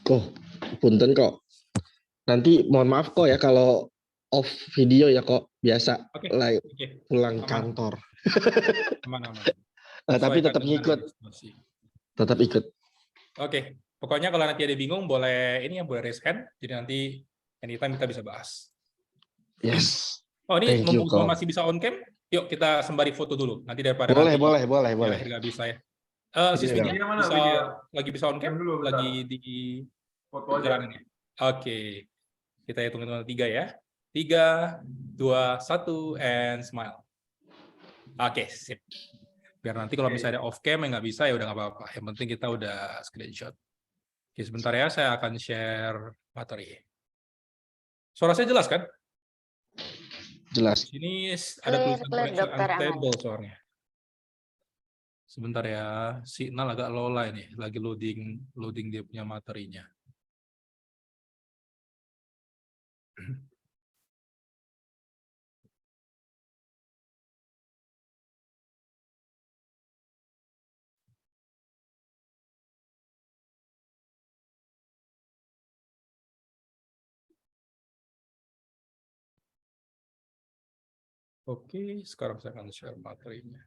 Oh, punten kok. Nanti mohon maaf kok ya kalau off video ya kok. Biasa Oke, pulang aman. kantor. Aman. Tapi tetap dengan ngikut. diskusi. Tetap ikut. Oke, pokoknya kalau nanti ada bingung boleh ini ya, boleh raise hand. Jadi nanti anytime kita bisa bahas. Yes. Oh, ini Thank you, mumpung kok. masih bisa on cam, yuk kita sembari foto dulu. Nanti daripada Boleh. ya, nggak bisa ya. Siswinya lagi bisa on cam? Lagi di perjalanan ya? Oke. Kita hitung 3 ya. 3, 2, 1, and smile. Oke, sip. Biar nanti kalau misalnya off cam yang nggak bisa ya udah nggak apa-apa. Yang penting kita udah screenshot. Oke, sebentar ya, saya akan share materi. Suara saya jelas kan? Jelas. Di sini ada tulisan connection unstable soalnya. Sebentar ya, signal agak low lah ini, lagi loading dia punya materinya. Oke, sekarang saya akan share materinya.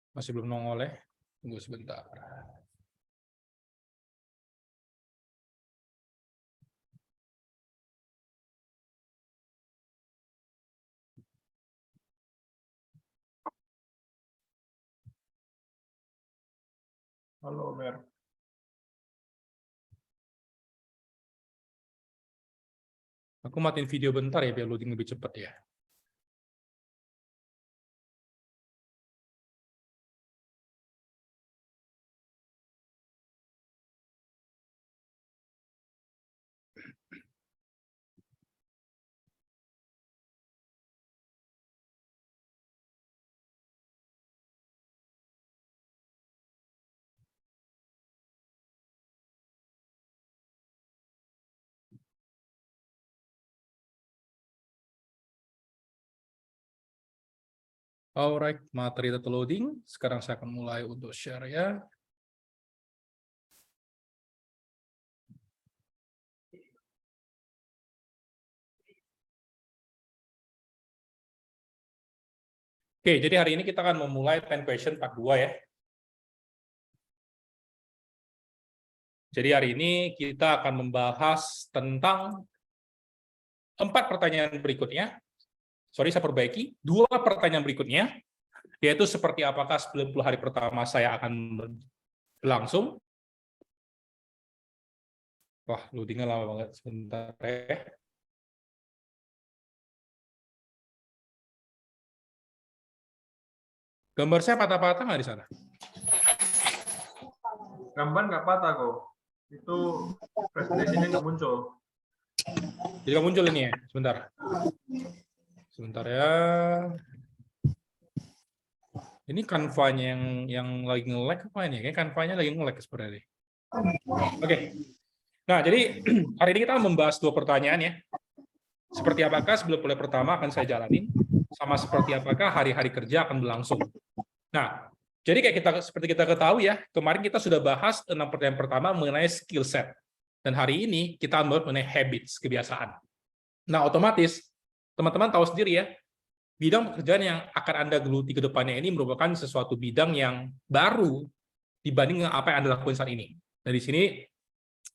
Masih belum nongol ya? Tunggu sebentar. Halo, Mer. Aku matiin video bentar ya, biar loading lebih cepat ya. Alright, materi data loading. Sekarang saya akan mulai untuk share ya. Oke, jadi hari ini kita akan memulai 10 question part 2 ya. Jadi hari ini kita akan membahas tentang 4 pertanyaan berikutnya. Sorry, saya perbaiki. 2 pertanyaan berikutnya, yaitu seperti apakah 90 hari pertama saya akan berlangsung. Wah, loadingnya lama banget. Sebentar ya. Gambar saya patah-patah nggak di sana? Gambar nggak patah kok. Itu presentation-nya nggak muncul. Jadi nggak muncul ini ya? Sebentar ya. Ini Canva-nya yang lagi nge-lag apa ini? Kayak Canva-nya lagi nge-lag sebenarnya. Oke. Nah, jadi hari ini kita membahas 2 pertanyaan ya. Seperti apakah sebelum mulai pertama akan saya jalanin, sama seperti apakah hari-hari kerja akan berlangsung. Nah, jadi seperti kita ketahui ya, kemarin kita sudah bahas 6 pertanyaan pertama mengenai skill set. Dan hari ini kita bahas mengenai habits, kebiasaan. Nah, otomatis teman-teman tahu sendiri ya, bidang pekerjaan yang akan Anda geluti ke depannya ini merupakan sesuatu bidang yang baru dibanding dengan apa yang Anda lakukan saat ini. Dan di sini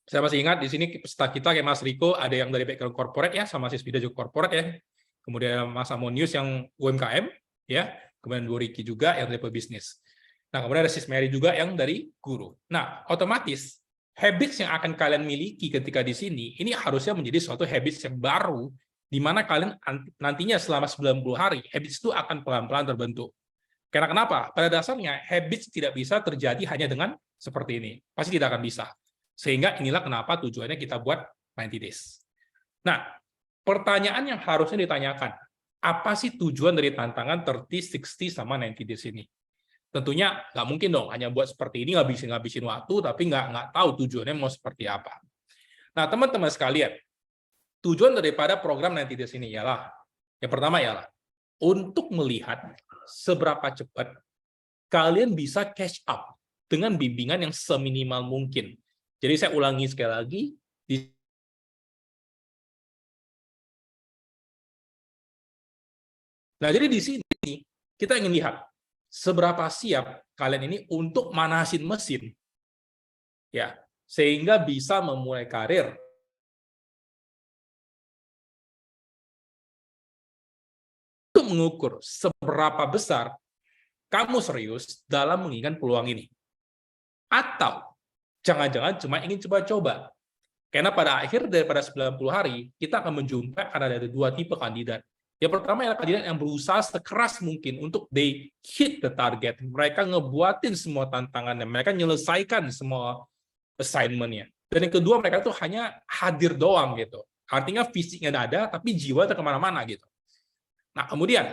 saya masih ingat di sini peserta kita kayak Mas Riko ada yang dari background corporate ya, sama Sisbida juga corporate ya. Kemudian Mas Amonius yang UMKM ya, kemudian Bu Riki juga yang dari pebisnis. Nah, kemudian ada Sis Mary juga yang dari guru. Nah, otomatis habits yang akan kalian miliki ketika di sini ini harusnya menjadi suatu habits yang baru di mana kalian nantinya selama 90 hari habits itu akan pelan-pelan terbentuk. Karena kenapa? Pada dasarnya habits tidak bisa terjadi hanya dengan seperti ini. Pasti tidak akan bisa. Sehingga inilah kenapa tujuannya kita buat 90 days. Nah, pertanyaan yang harusnya ditanyakan, apa sih tujuan dari tantangan 30, 60, sama 90 days ini? Tentunya nggak mungkin dong, hanya buat seperti ini, ngabisin waktu, tapi nggak tahu tujuannya mau seperti apa. Nah, teman-teman sekalian, tujuan daripada program 90 days ini ialah, yang pertama ialah, untuk melihat seberapa cepat kalian bisa catch up dengan bimbingan yang seminimal mungkin. Jadi saya ulangi sekali lagi, nah jadi di sini kita ingin lihat seberapa siap kalian ini untuk manasin mesin, ya, sehingga bisa memulai karir untuk mengukur seberapa besar kamu serius dalam menginginkan peluang ini. Atau jangan-jangan cuma ingin coba-coba. Karena pada akhir daripada 90 hari, kita akan menjumpai ada 2 tipe kandidat. Yang pertama adalah kandidat yang berusaha sekeras mungkin untuk they hit the target. Mereka ngebuatin semua tantangannya, mereka menyelesaikan semua assignment-nya. Dan yang kedua, mereka tuh hanya hadir doang gitu. Artinya fisiknya ada, tapi jiwa itu kemana-mana gitu. Nah, kemudian,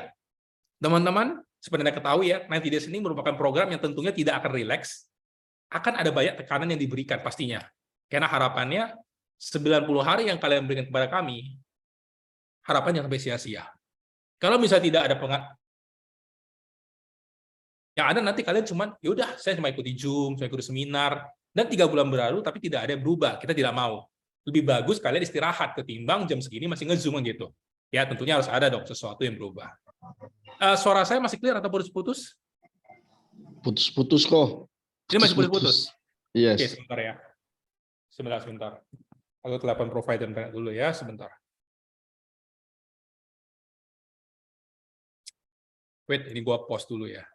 teman-teman, seperti Anda ketahui ya, 90 Days ini merupakan program yang tentunya tidak akan rileks, akan ada banyak tekanan yang diberikan pastinya. Karena harapannya, 90 hari yang kalian berikan kepada kami, harapan yang sampai sia-sia. Kalau misalnya tidak ada yang ada nanti kalian cuman, yaudah, saya cuma ikuti Zoom, saya ikuti seminar, dan 3 bulan berlalu, tapi tidak ada yang berubah. Kita tidak mau. Lebih bagus kalian istirahat ketimbang jam segini masih nge-Zoom gitu. Ya, tentunya harus ada dong sesuatu yang berubah. Suara saya masih clear atau putus-putus? Putus-putus kok. Ini masih putus-putus? Yes. Oke, sebentar ya. Sebentar. Aku telepon provider dulu ya, sebentar. Wait, ini gua pause dulu ya.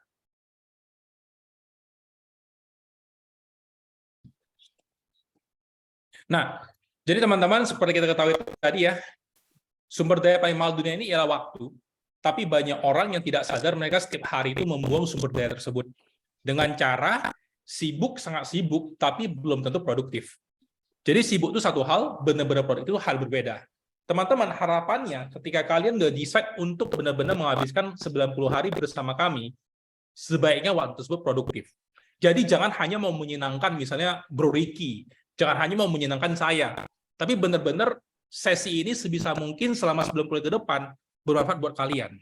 Nah, jadi teman-teman, seperti kita ketahui tadi ya, sumber daya paling mahal dunia ini ialah waktu, tapi banyak orang yang tidak sadar mereka setiap hari itu membuang sumber daya tersebut dengan cara sibuk, sangat sibuk, tapi belum tentu produktif. Jadi sibuk itu satu hal, benar-benar produktif itu hal berbeda. Teman-teman, harapannya ketika kalian udah decide untuk benar-benar menghabiskan 90 hari bersama kami, sebaiknya waktu tersebut produktif. Jadi jangan hanya mau menyenangkan misalnya Bro Ricky, jangan hanya mau menyenangkan saya, tapi benar-benar sesi ini sebisa mungkin selama 90 hari ke depan bermanfaat buat kalian.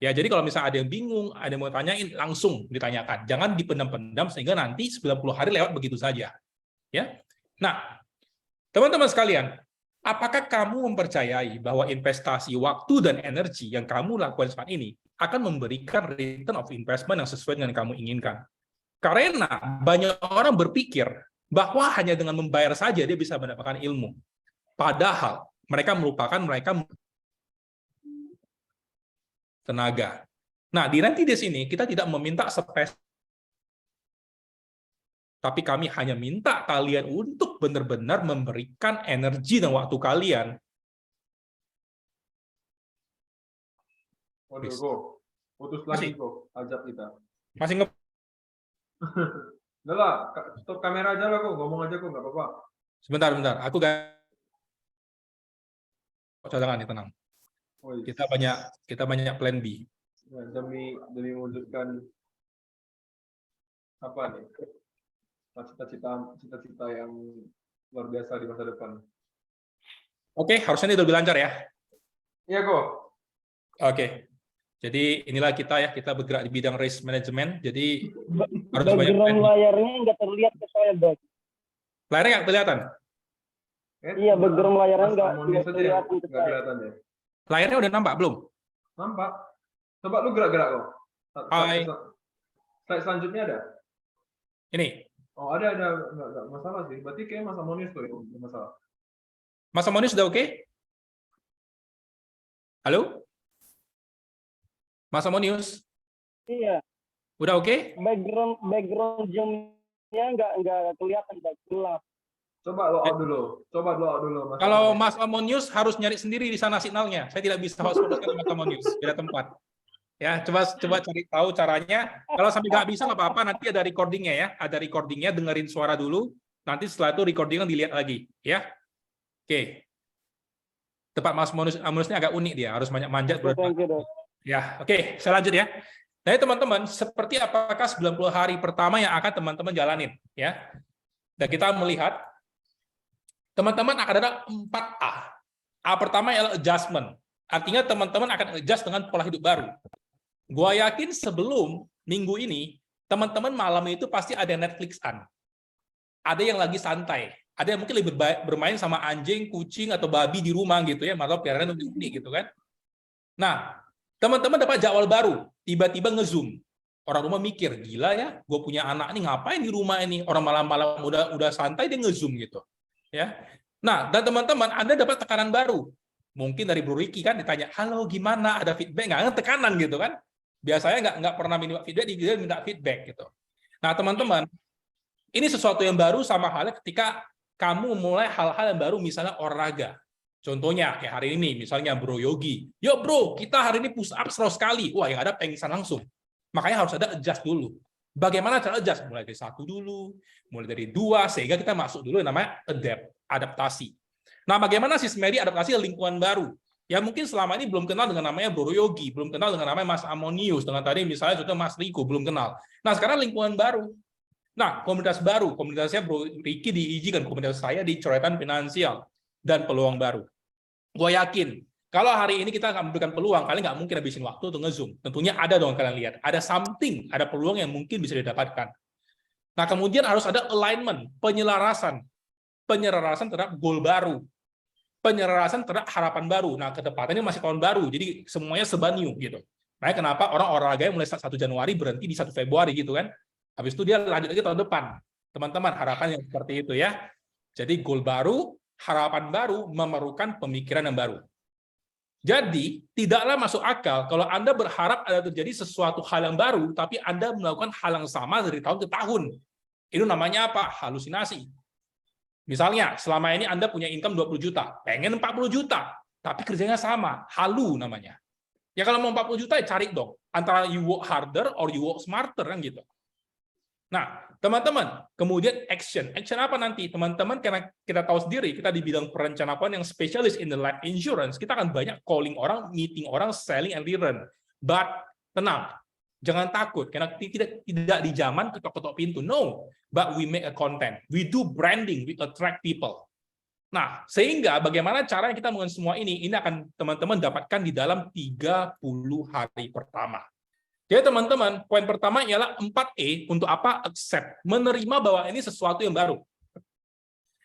Ya, jadi kalau misalnya ada yang bingung, ada yang mau tanyain, langsung ditanyakan. Jangan dipendam-pendam sehingga nanti 90 hari lewat begitu saja. Ya. Nah, teman-teman sekalian, apakah kamu mempercayai bahwa investasi waktu dan energi yang kamu lakukan saat ini akan memberikan return of investment yang sesuai dengan yang kamu inginkan? Karena banyak orang berpikir bahwa hanya dengan membayar saja dia bisa mendapatkan ilmu. Padahal mereka melupakan tenaga. Nah, di 90 Days ini kita tidak meminta tapi kami hanya minta kalian untuk benar-benar memberikan energi dan waktu kalian. Waduh, Go. Putus lagi, Go. Ajak kita. Masih Udah lah, stop kamera aja lah, kok. Ngomong aja, kok. Nggak apa-apa. Sebentar. Aku cadangan nih, tenang. Oh, iya. Kita banyak plan B. Ya, demi mewujudkan apa nih? Cita-cita yang luar biasa di masa depan. Oke, harusnya ini udah lancar ya. Iya, kok. Oke. Jadi inilah kita bergerak di bidang risk management. Jadi harus banyak background layarnya nggak terlihat ke saya, Bang. layarnya nggak kelihatan. Iya, background layarnya nggak kelihatan ke saya. kelihatan ya. Layarnya udah nampak belum? Nampak. Coba lu gerak-gerak, kok. Hai. Slide selanjutnya ada? Ini. Oh, ada. Nggak masalah sih. Berarti kayak Mas Amonius tuh, nggak masalah. Mas Amonius sudah oke? Halo? Mas Amonius? Iya. Udah oke? Background zoom-nya nggak kelihatan, Bang. Gelap. Coba lo out dulu. Mas Kalau Amonius. Mas Amonius harus nyari sendiri di sana signalnya. Saya tidak bisa hotspot Mas Amonius, beda tempat. Ya, coba cari tahu caranya. Kalau sampai nggak bisa nggak apa-apa, nanti ada recordingnya ya. Ada recordingnya, dengerin suara dulu. Nanti setelah itu recording dilihat lagi, ya. Oke. Tempat Mas Amunus ini agak unik dia, harus banyak manjat. Thank you, Dok. Ya, oke, saya lanjut ya. Nah, teman-teman, seperti apakah 90 hari pertama yang akan teman-teman jalanin, ya? Dan kita melihat teman-teman akan ada 4A. A pertama adalah adjustment. Artinya teman-teman akan adjust dengan pola hidup baru. Gua yakin sebelum minggu ini, teman-teman malam itu pasti ada Netflix-an. Ada yang lagi santai. Ada yang mungkin lebih bermain sama anjing, kucing, atau babi di rumah gitu ya, atau piaraan unik gitu kan. Nah, teman-teman dapat jadwal baru, tiba-tiba nge-zoom. Orang rumah mikir, gila ya, gue punya anak nih ngapain di rumah ini? Orang malam-malam udah santai dia nge-zoom gitu. Ya. Nah, dan teman-teman, Anda dapat tekanan baru. Mungkin dari Bro Ricky kan ditanya, halo gimana, ada feedback nggak? Tekanan gitu kan. Biasanya nggak pernah minta feedback, dia minta feedback gitu. Nah, teman-teman, ini sesuatu yang baru sama halnya ketika kamu memulai hal-hal yang baru, misalnya olahraga. Contohnya, kayak hari ini, misalnya Bro Yogi. Yuk bro, kita hari ini push up 100 kali. Wah, yang ada pengsan langsung. Makanya harus ada adjust dulu. Bagaimana cara adjust? Mulai dari 1 dulu, mulai dari 2, sehingga kita masuk dulu yang namanya adaptasi. Nah, bagaimana Sis Mary adaptasi lingkungan baru? Ya mungkin selama ini belum kenal dengan namanya Bro Yogi, belum kenal dengan namanya Mas Amonius, dengan tadi misalnya contoh Mas Riko, belum kenal. Nah, sekarang lingkungan baru. Nah, komunitas baru, komunitasnya Bro Ricky diizinkan, komunitas saya di coretan finansial dan peluang baru. Gue yakin, kalau hari ini kita akan memberikan peluang, kalian nggak mungkin habisin waktu untuk nge-zoom. Tentunya ada dong kalian lihat, ada something, ada peluang yang mungkin bisa didapatkan. Nah, kemudian harus ada alignment, penyelarasan terhadap goal baru, penyelarasan terhadap harapan baru. Nah, ke depan ini masih tahun baru, jadi semuanya serba new gitu. Nah, kenapa orang olahraga mulai 1 Januari berhenti di 1 Februari gitu kan? Habis itu dia lanjut lagi tahun depan. Teman-teman, harapan yang seperti itu ya. Jadi goal baru, harapan baru memerlukan pemikiran yang baru. Jadi, tidaklah masuk akal kalau Anda berharap ada terjadi sesuatu hal yang baru, tapi Anda melakukan hal yang sama dari tahun ke tahun. Itu namanya apa? Halusinasi. Misalnya, selama ini Anda punya income 20 juta, pengen 40 juta, tapi kerjanya sama, halu namanya. Ya kalau mau 40 juta, ya cari dong. Antara you work harder or you work smarter, kan gitu. Nah, teman-teman, kemudian action. Action apa nanti? Teman-teman, karena kita tahu sendiri, kita di bidang perencanaan yang spesialis in the life insurance, kita akan banyak calling orang, meeting orang, selling and rerun. But, tenang, jangan takut, karena tidak di zaman ketok-ketok pintu. No, but we make a content. We do branding, we attract people. Nah, sehingga bagaimana caranya kita melakukan semua ini akan teman-teman dapatkan di dalam 30 hari pertama. Jadi teman-teman, poin pertama ialah 4E untuk apa? Accept, menerima bahwa ini sesuatu yang baru.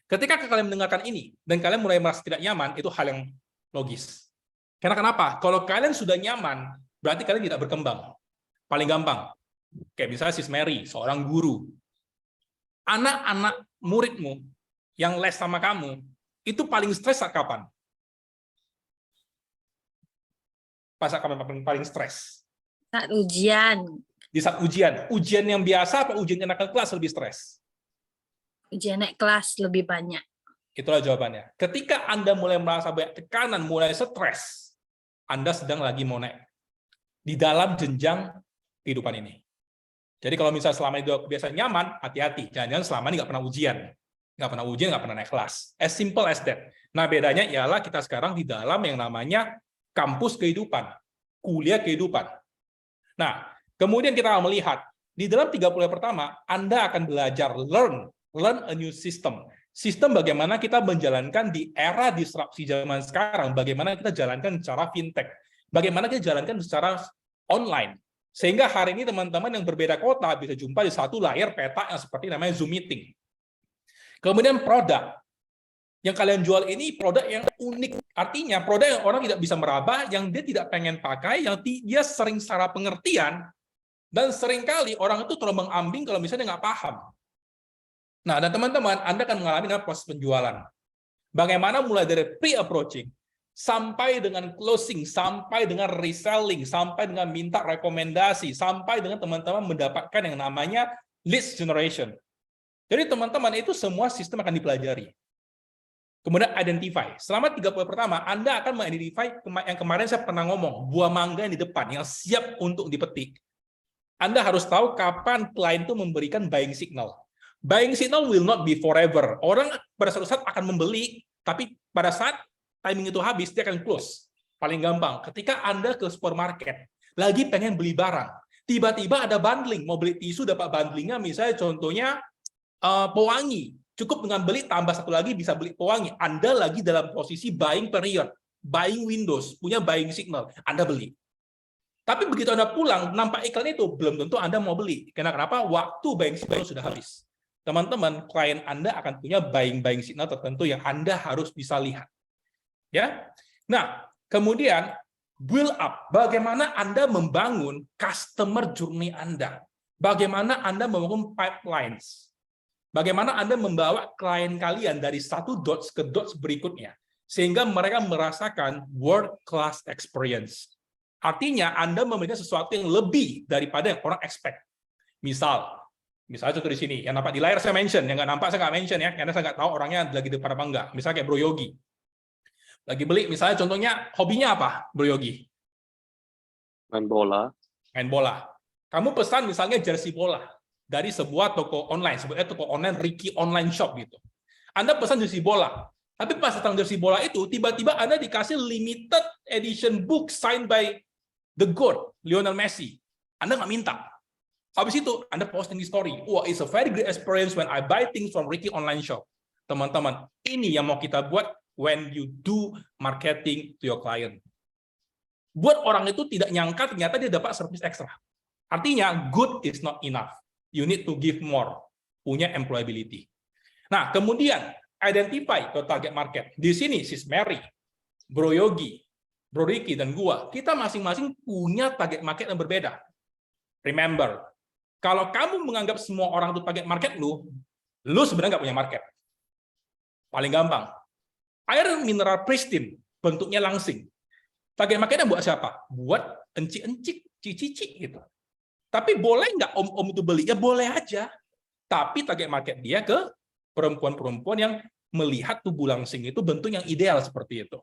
Ketika kalian mendengarkan ini, dan kalian mulai merasa tidak nyaman, itu hal yang logis. Karena kenapa? Kalau kalian sudah nyaman, berarti kalian tidak berkembang. Paling gampang. Kayak misalnya Sis Mary, seorang guru. Anak-anak muridmu yang les sama kamu, itu paling stres saat kapan? Pas kapan paling stres? Saat ujian. Di saat ujian. Ujian yang biasa apa ujian yang naik kelas lebih stres? Ujian naik kelas lebih banyak. Itulah jawabannya. Ketika Anda mulai merasa banyak tekanan, mulai stres, Anda sedang lagi mau naik di dalam jenjang kehidupan ini. Jadi kalau misalnya selama itu biasa nyaman, hati-hati. Jangan-jangan selama ini nggak pernah ujian. Nggak pernah naik kelas. As simple as that. Nah, bedanya ialah kita sekarang di dalam yang namanya kampus kehidupan. Kuliah kehidupan. Nah, kemudian kita akan melihat, di dalam 30 hari pertama, Anda akan belajar learn a new system. Sistem bagaimana kita menjalankan di era disrupsi zaman sekarang, bagaimana kita jalankan secara fintech, bagaimana kita jalankan secara online. Sehingga hari ini teman-teman yang berbeda kota bisa jumpa di satu layar peta yang seperti namanya Zoom Meeting. Kemudian produk. Yang kalian jual ini produk yang unik. Artinya produk yang orang tidak bisa meraba, yang dia tidak pengen pakai, yang dia sering salah pengertian, dan seringkali orang itu terombang-ambing kalau misalnya nggak paham. Nah, dan teman-teman, Anda akan mengalami proses penjualan. Bagaimana mulai dari pre-approaching, sampai dengan closing, sampai dengan reselling, sampai dengan minta rekomendasi, sampai dengan teman-teman mendapatkan yang namanya lead generation. Jadi teman-teman, itu semua sistem akan dipelajari. Kemudian identify. Selama 30 pertama, Anda akan mengidentify yang kemarin saya pernah ngomong, buah mangga yang di depan, yang siap untuk dipetik. Anda harus tahu kapan klien itu memberikan buying signal. Buying signal will not be forever. Orang pada suatu saat akan membeli, tapi pada saat timing itu habis, dia akan close. Paling gampang, ketika Anda ke supermarket, lagi pengen beli barang, tiba-tiba ada bundling, mau beli tisu dapat bundlingnya, misalnya contohnya pewangi, cukup dengan beli tambah satu lagi bisa beli pewangi. Anda lagi dalam posisi buying period, buying windows, punya buying signal, Anda beli. Tapi begitu Anda pulang, nampak iklan itu, belum tentu Anda mau beli. Kenapa? Waktu buying signal sudah habis. Teman-teman, klien Anda akan punya buying signal tertentu yang Anda harus bisa lihat. Ya. Nah, kemudian build up, bagaimana Anda membangun customer journey Anda? Bagaimana Anda membangun pipelines? Bagaimana Anda membawa klien kalian dari satu dots ke dots berikutnya sehingga mereka merasakan world class experience. Artinya Anda memberikan sesuatu yang lebih daripada yang orang expect. Misalnya contoh di sini, yang nampak di layar saya mention, yang nggak nampak saya nggak mention ya, karena saya nggak tahu orangnya lagi depan apa enggak. Misalnya kayak Bro Yogi. Lagi beli, misalnya contohnya, hobinya apa, Bro Yogi? Main bola. Main bola. Kamu pesan misalnya jersey bola dari sebuah toko online, sebutnya toko online Ricky Online Shop gitu. Anda pesan jersey bola, tapi pas datang jersey bola itu, tiba-tiba Anda dikasih limited edition book signed by the GOAT, Lionel Messi. Anda nggak minta. Habis itu, Anda posting di story. Wah, it's a very great experience when I buy things from Ricky Online Shop. Teman-teman, ini yang mau kita buat when you do marketing to your client. Buat orang itu tidak nyangka ternyata dia dapat service ekstra. Artinya, good is not enough. You need to give more. Punya employability. Nah, kemudian, identify the target market. Di sini, Sis Mary, Bro Yogi, Bro Ricky, dan gua, kita masing-masing punya target market yang berbeda. Remember, kalau kamu menganggap semua orang itu target market lu sebenarnya nggak punya market. Paling gampang. Air mineral pristine, bentuknya langsing. Target marketnya buat siapa? Buat encik-encik, cici-cici gitu. Tapi boleh nggak om-om itu beli? Ya boleh aja. Tapi target market dia ke perempuan-perempuan yang melihat tubuh langsing itu bentuk yang ideal seperti itu.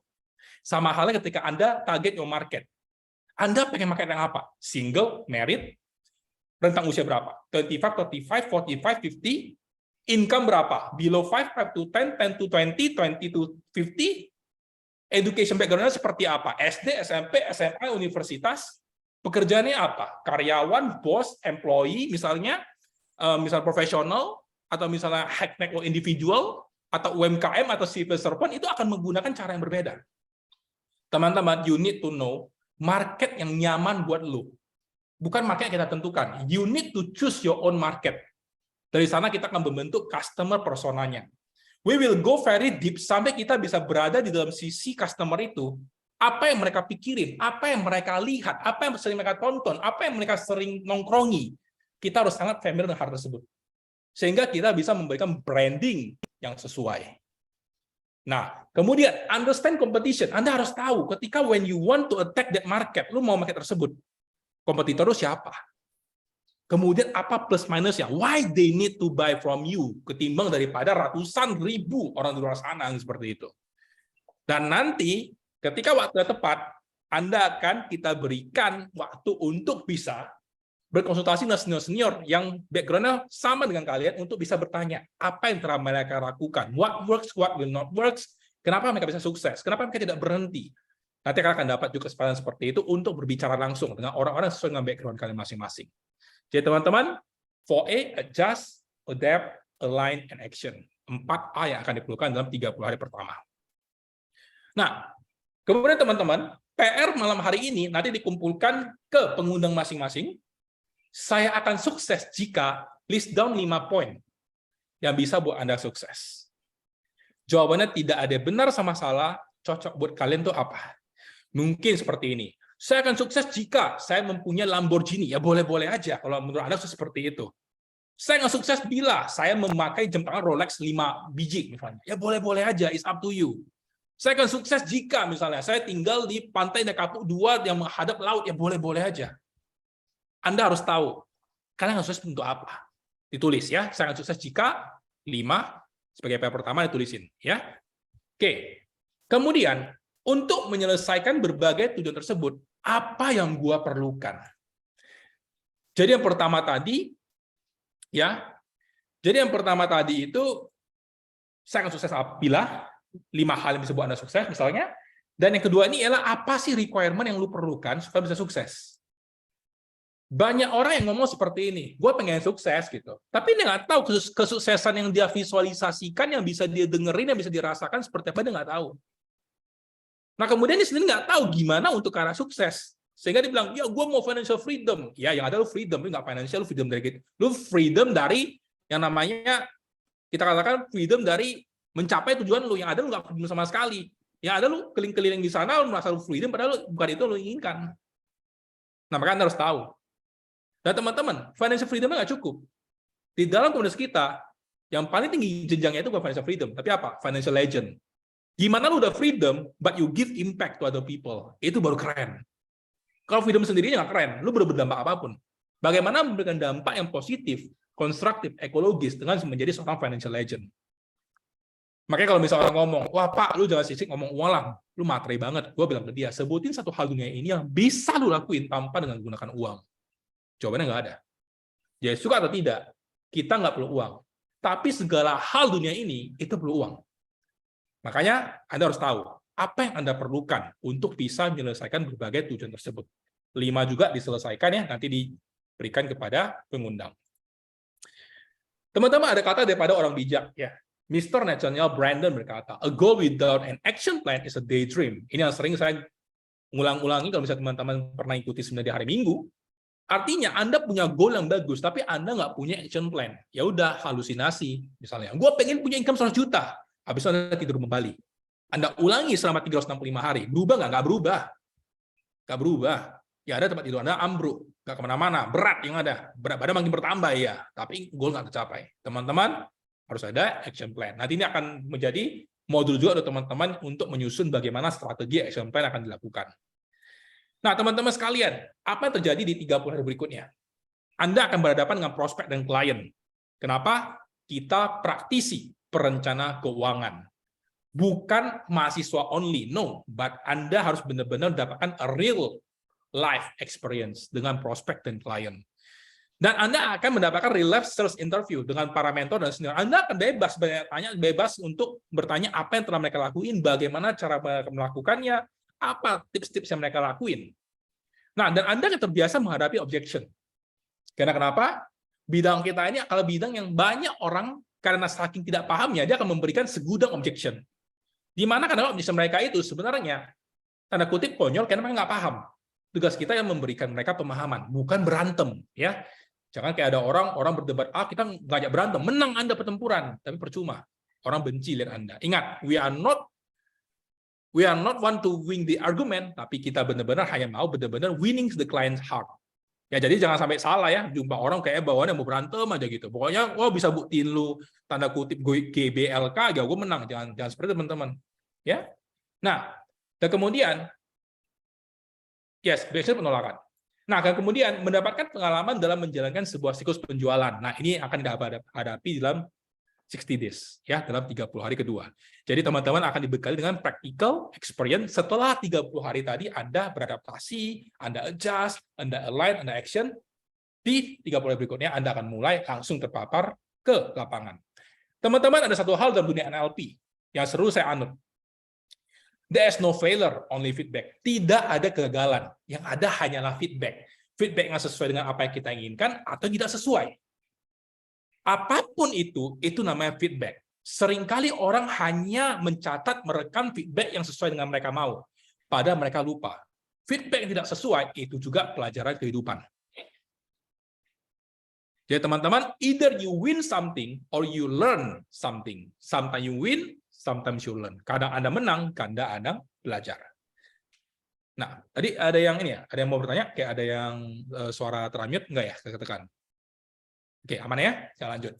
Sama halnya ketika Anda target your market. Anda pengen market yang apa? Single, married, rentang usia berapa? 25, 35, 45, 50, income berapa? Below 5 to 10, 10 to 20, 20 to 50, education background-nya seperti apa? SD, SMP, SMA, universitas, pekerjaannya apa? Karyawan, bos, employee, misalnya, misal profesional, atau misalnya high net worth individual, atau UMKM, atau civil servant, itu akan menggunakan cara yang berbeda. Teman-teman, you need to know market yang nyaman buat lu. Bukan market yang kita tentukan. You need to choose your own market. Dari sana kita akan membentuk customer personanya. We will go very deep sampai kita bisa berada di dalam sisi customer itu. Apa yang mereka pikirin, apa yang mereka lihat, apa yang sering mereka tonton, apa yang mereka sering nongkrongi. Kita harus sangat familiar dengan hal tersebut. Sehingga kita bisa memberikan branding yang sesuai. Nah, kemudian understand competition. Anda harus tahu ketika when you want to attack that market, lu mau market tersebut. Kompetitor itu siapa? Kemudian apa plus minusnya? Why they need to buy from you? Ketimbang daripada ratusan ribu orang di luar sana seperti itu. Dan nanti ketika waktu tepat, Anda akan kita berikan waktu untuk bisa berkonsultasi dengan senior-senior yang background-nya sama dengan kalian untuk bisa bertanya apa yang telah mereka lakukan, what works, what will not works, kenapa mereka bisa sukses, kenapa mereka tidak berhenti. Nanti kalian akan dapat juga kesempatan seperti itu untuk berbicara langsung dengan orang-orang sesuai dengan background kalian masing-masing. Jadi teman-teman, 4A, adjust, adapt, align, and action. 4A yang akan diperlukan dalam 30 hari pertama. Nah, kemudian teman-teman, PR malam hari ini nanti dikumpulkan ke pengundang masing-masing. Saya akan sukses jika list down 5 poin yang bisa buat Anda sukses. Jawabannya tidak ada benar sama salah, cocok buat kalian tuh apa? Mungkin seperti ini. Saya akan sukses jika saya mempunyai Lamborghini. Ya boleh-boleh aja kalau menurut Anda seperti itu. Saya akan sukses bila saya memakai jam tangan Rolex 5 biji misalnya. Ya boleh-boleh aja, it's up to you. Saya akan sukses jika misalnya saya tinggal di pantai Kapuk 2 yang menghadap laut. Ya boleh-boleh aja. Anda harus tahu, kalian harus sukses untuk apa? Ditulis ya. Saya akan sukses jika 5 sebagai PR pertama ditulisin ya. Oke. Kemudian untuk menyelesaikan berbagai tujuan tersebut, apa yang gua perlukan? Jadi yang pertama tadi, ya, Jadi yang pertama tadi itu, saya akan sukses apabila 5 hal yang bisa buat Anda sukses misalnya. Dan yang kedua ini adalah apa sih requirement yang lu perlukan supaya bisa sukses. Banyak orang yang ngomong seperti ini, gue pengen sukses gitu. Tapi dia nggak tahu kesuksesan yang dia visualisasikan, yang bisa dia dengerin, yang bisa dirasakan seperti apa, dia nggak tahu. Nah kemudian dia sendiri nggak tahu gimana untuk ke arah sukses. Sehingga dia bilang, ya gue mau financial freedom. Ya yang ada lu freedom, lu nggak financial, lu freedom dari gitu. Lu freedom dari yang namanya, kita katakan freedom dari mencapai tujuan lu. Yang ada lu nggak freedom sama sekali. Yang ada lu keliling-keliling di sana, lu merasa lu freedom, padahal bukan itu lu inginkan. Nah makanya Anda harus tahu. Dan teman-teman, financial freedom nggak cukup. Di dalam komunitas kita, yang paling tinggi jenjangnya itu bukan financial freedom, tapi apa? Financial legend. Gimana lu udah freedom, but you give impact to other people. Itu baru keren. Kalau freedom sendirinya nggak keren, lu belum berdampak apapun. Bagaimana memberikan dampak yang positif, konstruktif, ekologis dengan menjadi seorang financial legend. Makanya kalau misalnya orang ngomong, wah Pak, lu jangan sisik ngomong uang lah, lu materai banget. Gue bilang ke dia, sebutin satu hal dunia ini yang bisa lu lakuin tanpa dengan menggunakan uang. Jawabannya nggak ada. Jadi suka atau tidak, kita nggak perlu uang. Tapi segala hal dunia ini, itu perlu uang. Makanya Anda harus tahu, apa yang Anda perlukan untuk bisa menyelesaikan berbagai tujuan tersebut. 5 juga diselesaikan ya, nanti diberikan kepada pengundang. Teman-teman, ada kata daripada orang bijak ya. Mr. Nathaniel Brandon berkata, a goal without an action plan is a daydream. Ini yang sering saya ngulang-ulangi kalau misalnya teman-teman pernah ikuti seminar di hari Minggu. Artinya Anda punya goal yang bagus, tapi Anda nggak punya action plan. Ya udah, halusinasi. Misalnya, gue pengen punya income 100 juta. Habis itu Anda tidur kembali. Anda ulangi selama 365 hari. Berubah nggak? Nggak berubah. Nggak berubah. Ya ada tempat tidur Anda ambruk. Nggak kemana-mana. Berat yang ada. Berat badan makin bertambah ya. Tapi goal nggak tercapai. Teman-teman, harus ada action plan. Nanti ini akan menjadi modul juga untuk teman-teman untuk menyusun bagaimana strategi action plan akan dilakukan. Nah, teman-teman sekalian, apa yang terjadi di 30 hari berikutnya? Anda akan berhadapan dengan prospek dan klien. Kenapa? Kita praktisi perencana keuangan. Bukan mahasiswa only, no. But Anda harus benar-benar mendapatkan a real life experience dengan prospek dan klien. Dan Anda akan mendapatkan real life sales interview dengan para mentor dan senior. Anda akan bebas bertanya, bebas untuk bertanya apa yang telah mereka lakuin, bagaimana cara melakukannya, apa tips-tips yang mereka lakuin. Nah, dan Anda akan terbiasa menghadapi objection. Karena kenapa? Bidang kita ini adalah bidang yang banyak orang karena saking tidak pahamnya, dia akan memberikan segudang objection. Di mana karena objection mereka itu sebenarnya tanda kutip konyol karena mereka nggak paham. Tugas kita yang memberikan mereka pemahaman, bukan berantem, ya. Jangan kayak ada orang berdebat, kita ngajak berantem, menang Anda pertempuran, tapi percuma. Orang benci lihat Anda. Ingat, we are not want to win the argument, tapi kita benar-benar hanya mau benar-benar winning the client's heart. Ya, jadi jangan sampai salah ya, jumpa orang kayak bawaannya mau berantem aja gitu. Pokoknya, bisa buktiin lu tanda kutip GBLK, ya gue menang. Jangan seperti teman-teman. Ya. Nah, dan kemudian, yes, biasanya penolakan. Nah, dan kemudian mendapatkan pengalaman dalam menjalankan sebuah siklus penjualan. Nah, ini akan dihadapi dalam 60 days, ya, dalam 30 hari kedua. Jadi teman-teman akan dibekali dengan practical experience setelah 30 hari tadi Anda beradaptasi, Anda adjust, Anda align, Anda action. Di 30 hari berikutnya Anda akan mulai langsung terpapar ke lapangan. Teman-teman, ada satu hal dalam dunia NLP yang seru saya anut. There is no failure, only feedback. Tidak ada kegagalan, yang ada hanyalah feedback. Feedback yang sesuai dengan apa yang kita inginkan atau tidak sesuai. Apapun itu namanya feedback. Seringkali orang hanya mencatat, merekam feedback yang sesuai dengan mereka mau. Padahal mereka lupa. Feedback yang tidak sesuai, itu juga pelajaran kehidupan. Jadi teman-teman, either you win something or you learn something. Sometimes you win, sometimes you learn. Kadang Anda menang, kadang Anda belajar. Nah, tadi ada yang ini ya, ada yang mau bertanya, kayak ada yang suara teramute, enggak ya, saya katakan. Oke, aman ya? Saya lanjut.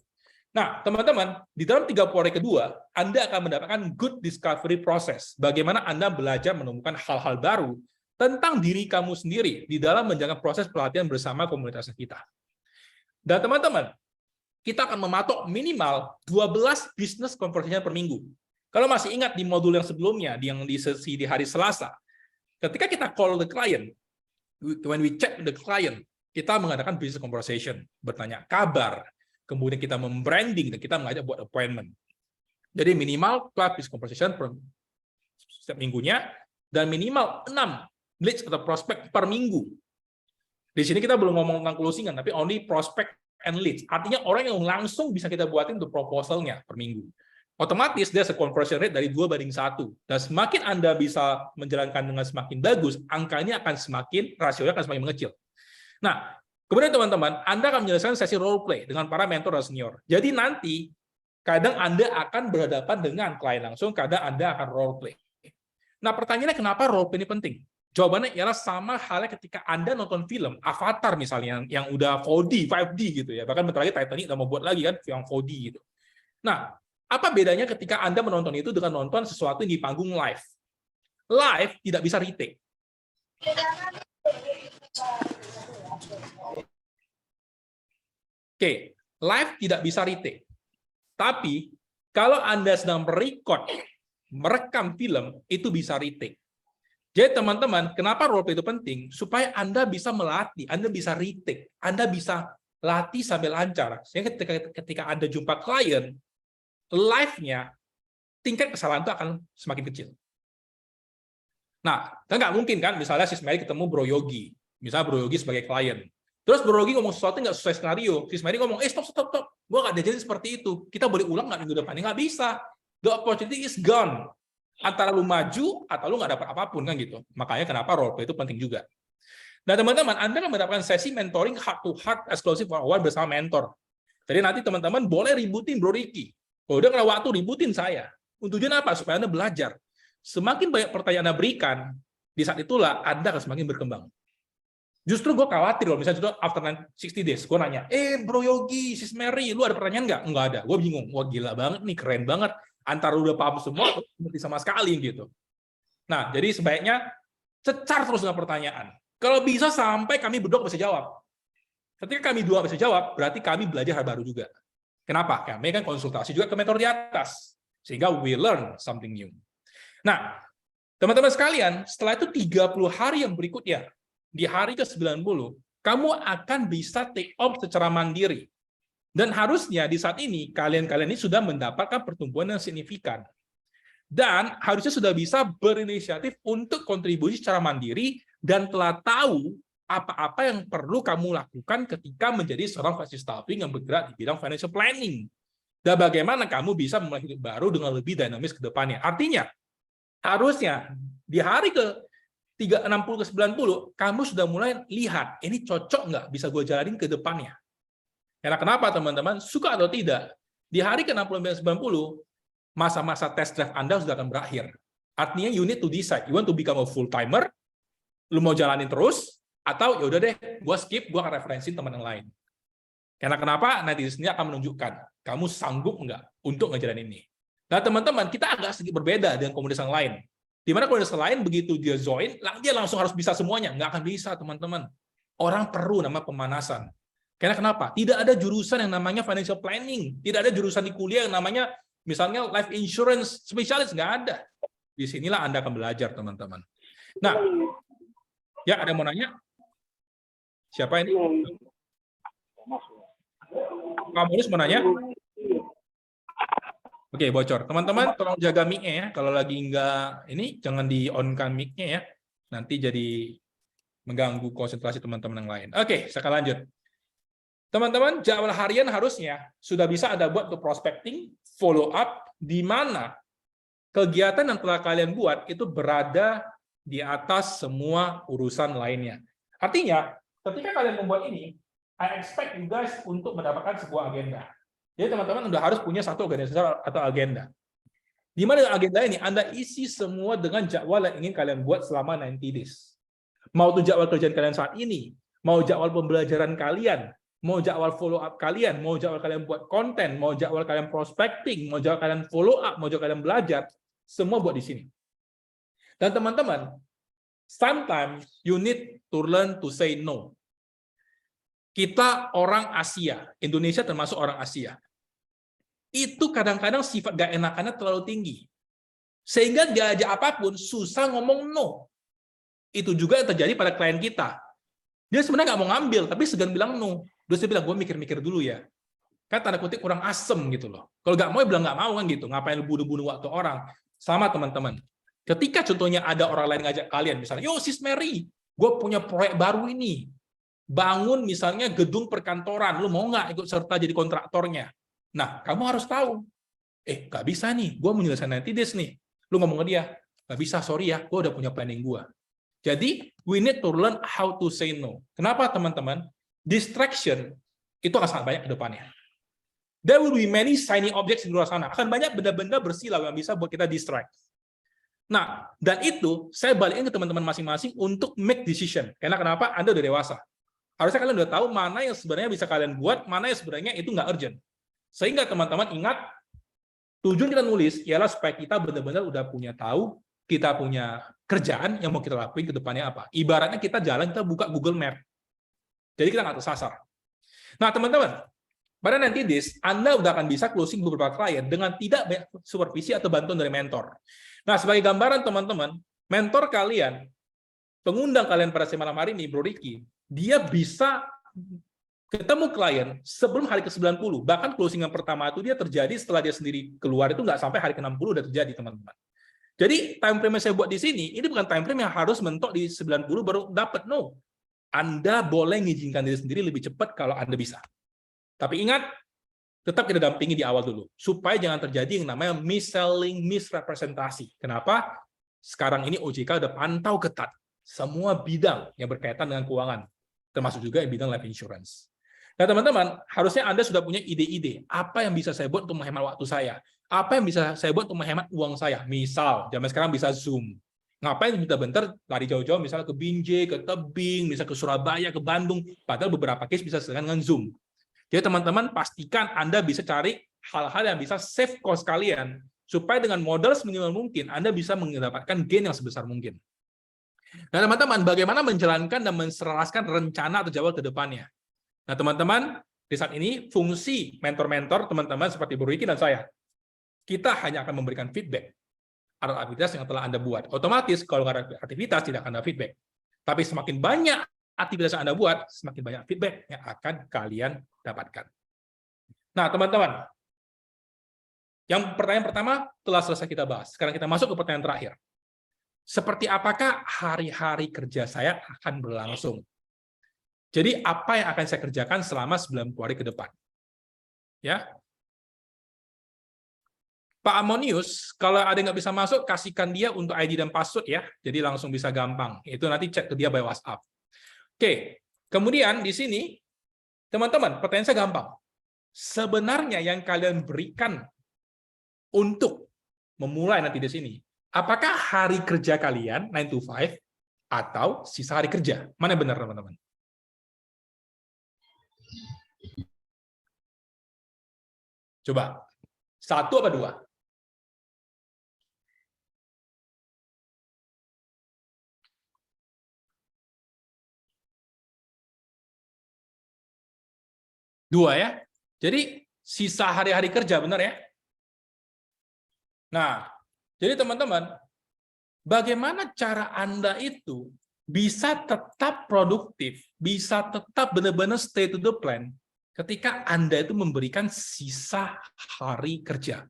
Nah, teman-teman, di dalam 30 hari kedua, Anda akan mendapatkan good discovery process. Bagaimana Anda belajar menemukan hal-hal baru tentang diri kamu sendiri di dalam menjalankan proses pelatihan bersama komunitas kita. Dan teman-teman, kita akan mematok minimal 12 business conversation per minggu. Kalau masih ingat di modul yang sebelumnya, yang di sesi di hari Selasa, ketika kita call the client, when we check the client, kita mengadakan business conversation, bertanya kabar, kemudian kita membranding, dan kita mengajak buat appointment. Jadi minimal 12 leads conversation per setiap minggunya, dan minimal 6 leads atau prospek per minggu. Di sini kita belum ngomong tentang closingan, tapi only prospect and leads. Artinya orang yang langsung bisa kita buatin untuk proposalnya per minggu. Otomatis dia conversion rate dari 2:1. Dan semakin Anda bisa menjalankan dengan semakin bagus, angkanya akan semakin, rasionya akan semakin mengecil. Nah, kemudian teman-teman, Anda akan menyelesaikan sesi role play dengan para mentor dan senior. Jadi nanti, kadang Anda akan berhadapan dengan klien langsung, kadang Anda akan role play. Nah, pertanyaannya kenapa role play ini penting? Jawabannya ialah sama halnya ketika Anda nonton film, Avatar misalnya, yang udah 4D, 5D gitu ya. Bahkan bentar lagi Titanic udah mau buat lagi kan, yang 4D gitu. Nah, apa bedanya ketika Anda menonton itu dengan nonton sesuatu yang di panggung live? Live tidak bisa retake. Oke, live tidak bisa retake. Tapi, kalau Anda sedang merekam film, itu bisa retake. Jadi teman-teman, kenapa role play itu penting? Supaya Anda bisa melatih, Anda bisa retake, Anda bisa latih sambil lancar. Sehingga ketika Anda jumpa klien, live-nya, tingkat kesalahan itu akan semakin kecil. Nah, kan nggak mungkin kan, misalnya Sis Mary ketemu Bro Yogi, misalnya Bro Yogi sebagai klien. Terus Bro Yogi ngomong sesuatu nggak sesuai skenario, Sis Mary ngomong, stop, gue nggak diajarin seperti itu, kita boleh ulang nggak minggu depan? Nggak bisa. The opportunity is gone. Antara lu maju atau lu nggak dapat apapun kan gitu. Makanya kenapa role play itu penting juga. Nah teman-teman, Anda akan mendapatkan sesi mentoring heart to heart eksklusif one-on-one bersama mentor. Jadi nanti teman-teman boleh ributin Bro Ricky. Kalau udah nggak waktu ributin saya. Tujuan apa? Supaya Anda belajar. Semakin banyak pertanyaan Anda berikan, di saat itulah Anda akan semakin berkembang. Justru gue khawatir loh, misalnya after 60 days, gue nanya, Bro Yogi, Sis Mary, lu ada pertanyaan nggak? Nggak ada. Gue bingung. Wah gila banget nih, keren banget. Antara udah paham semua, ngerti sama sekali gitu. Nah, jadi sebaiknya cecar terus dengan pertanyaan. Kalau bisa sampai kami berdua bisa jawab. Ketika kami dua bisa jawab, berarti kami belajar hal baru juga. Kenapa? Kami kan konsultasi juga ke mentor di atas. Sehingga we learn something new. Nah, teman-teman sekalian, setelah itu 30 hari yang berikutnya, di hari ke-90, kamu akan bisa take off secara mandiri. Dan harusnya di saat ini, kalian-kalian ini sudah mendapatkan pertumbuhan yang signifikan. Dan harusnya sudah bisa berinisiatif untuk kontribusi secara mandiri dan telah tahu apa-apa yang perlu kamu lakukan ketika menjadi seorang financial staffing yang bergerak di bidang financial planning. Dan bagaimana kamu bisa memulai hidup baru dengan lebih dinamis ke depannya. Artinya, harusnya di hari ke-60 ke 90, kamu sudah mulai lihat, ini cocok nggak bisa gue jalanin ke depannya. Karena kenapa teman-teman? Suka atau tidak, di hari ke-60 90, masa-masa test drive Anda sudah akan berakhir. Artinya you need to decide, you want to become a full-timer, lu mau jalanin terus, atau yaudah deh, gue skip, gue akan referensi teman yang lain. Karena kenapa? Nanti sendiri akan menunjukkan, kamu sanggup nggak untuk ngejalanin ini. Nah teman-teman, kita agak sedikit berbeda dengan komunitas yang lain. Di mana komunitas lain, begitu dia join, dia langsung harus bisa semuanya. Nggak akan bisa, teman-teman. Orang perlu nama pemanasan. Karena kenapa? Tidak ada jurusan yang namanya financial planning. Tidak ada jurusan di kuliah yang namanya misalnya life insurance spesialis. Nggak ada. Di sinilah Anda akan belajar, teman-teman. Nah, ya ada yang mau nanya? Siapa ini? Pak Mulus mau nanya? Oke, bocor. Teman-teman, tolong jaga mic-nya ya. Kalau lagi nggak ini, jangan di-on-kan mic-nya ya. Nanti jadi mengganggu konsentrasi teman-teman yang lain. Oke, saya akan lanjut. Teman-teman, jadwal harian harusnya sudah bisa Anda buat untuk prospecting, follow up, di mana kegiatan yang telah kalian buat itu berada di atas semua urusan lainnya. Artinya, ketika kalian membuat ini, I expect you guys untuk mendapatkan sebuah agenda. Jadi teman-teman udah harus punya satu organisasi atau agenda. Di mana agenda ini Anda isi semua dengan jadwal yang ingin kalian buat selama 90 days. Mau itu jadwal kerjaan kalian saat ini, mau jadwal pembelajaran kalian, mau jadwal follow up kalian, mau jadwal kalian buat konten, mau jadwal kalian prospecting, mau jadwal kalian follow up, mau jadwal kalian belajar, semua buat di sini. Dan teman-teman, sometimes you need to learn to say no. Kita orang Asia, Indonesia termasuk orang Asia. Itu kadang-kadang sifat gak enakannya terlalu tinggi. Sehingga diajak apapun, susah ngomong no. Itu juga yang terjadi pada klien kita. Dia sebenarnya nggak mau ngambil, tapi segan bilang no. Terus dia bilang, gue mikir-mikir dulu ya. kan tanda kutip kurang asem gitu loh. Kalau nggak mau ya bilang nggak mau kan gitu. Ngapain lu bunuh-bunuh waktu orang? Sama teman-teman. Ketika contohnya ada orang lain ngajak kalian, misalnya, yo sis Mary, gue punya proyek baru ini. Bangun misalnya gedung perkantoran, lu mau nggak ikut serta jadi kontraktornya? Nah, kamu harus tahu, nggak bisa nih, gue menyelesaikan nanti this nih. Lu ngomong ke dia, nggak bisa, sorry ya, gue udah punya planning gue. Jadi, we need to learn how to say no. Kenapa teman-teman? Distraction itu akan sangat banyak ke depannya. There will be many shiny objects di luar sana. Akan banyak benda-benda bersilau yang bisa buat kita distract. Nah, dan itu saya balikin ke teman-teman masing-masing untuk make decision. Karena kenapa? Anda udah dewasa. Harusnya kalian udah tahu mana yang sebenarnya bisa kalian buat, mana yang sebenarnya itu nggak urgent. Sehingga teman-teman ingat, tujuan kita nulis ialah supaya kita benar-benar udah punya tahu, kita punya kerjaan yang mau kita lakuin ke depannya apa. Ibaratnya kita jalan, kita buka Google Map. Jadi kita nggak tersasar. Nah, teman-teman, pada nanti Anda udah akan bisa closing beberapa klien dengan tidak banyak supervisi atau bantuan dari mentor. Nah, sebagai gambaran teman-teman, mentor kalian, pengundang kalian pada malam hari ini, Bro Ricky, dia bisa ketemu klien sebelum hari ke-90. Bahkan closing yang pertama itu dia terjadi setelah dia sendiri keluar, itu nggak sampai hari ke-60 udah terjadi, teman-teman. Jadi, time frame yang saya buat di sini, ini bukan time frame yang harus mentok di 90 baru dapat. No. Anda boleh mengizinkan diri sendiri lebih cepat kalau Anda bisa. Tapi ingat, tetap kita dampingi di awal dulu, supaya jangan terjadi yang namanya mis-selling, misrepresentasi. Kenapa? Sekarang ini OJK udah pantau ketat semua bidang yang berkaitan dengan keuangan, termasuk juga bidang life insurance. Nah, teman-teman, harusnya Anda sudah punya ide-ide, apa yang bisa saya buat untuk menghemat waktu saya? Apa yang bisa saya buat untuk menghemat uang saya? Misal, zaman sekarang bisa Zoom. Ngapain bentar-bentar lari jauh-jauh, misalnya ke Binjai, ke Tebing, misalnya ke Surabaya, ke Bandung, padahal beberapa case bisa dengan Zoom. Jadi teman-teman pastikan Anda bisa cari hal-hal yang bisa save cost kalian, supaya dengan modal seminimal mungkin Anda bisa mendapatkan gain yang sebesar mungkin. Nah teman-teman, bagaimana menjalankan dan menselaraskan rencana atau jadwal ke depannya? Nah teman-teman, di saat ini fungsi mentor-mentor teman-teman seperti Bu Ricky dan saya, kita hanya akan memberikan feedback atas aktivitas yang telah Anda buat. Otomatis kalau nggak ada aktivitas tidak akan ada feedback. Tapi semakin banyak aktivitas yang Anda buat, semakin banyak feedback yang akan kalian dapatkan. Nah, teman-teman, yang pertanyaan pertama telah selesai kita bahas. Sekarang kita masuk ke pertanyaan terakhir. Seperti apakah hari-hari kerja saya akan berlangsung? Jadi, apa yang akan saya kerjakan selama 90 hari ke depan? Ya. Pak Amonius, kalau ada yang nggak bisa masuk, kasihkan dia untuk ID dan password ya. Jadi langsung bisa gampang. Itu nanti cek ke dia by WhatsApp. Oke, kemudian di sini, teman-teman, pertanyaan saya gampang. Sebenarnya yang kalian berikan untuk memulai nanti di sini, apakah hari kerja kalian 9 to 5 atau sisa hari kerja? Mana yang benar, teman-teman? Coba, 1 apa 2? Dua ya. Jadi sisa hari-hari kerja, benar ya? Nah, jadi teman-teman, bagaimana cara Anda itu bisa tetap produktif, bisa tetap benar-benar stay to the plan ketika Anda itu memberikan sisa hari kerja.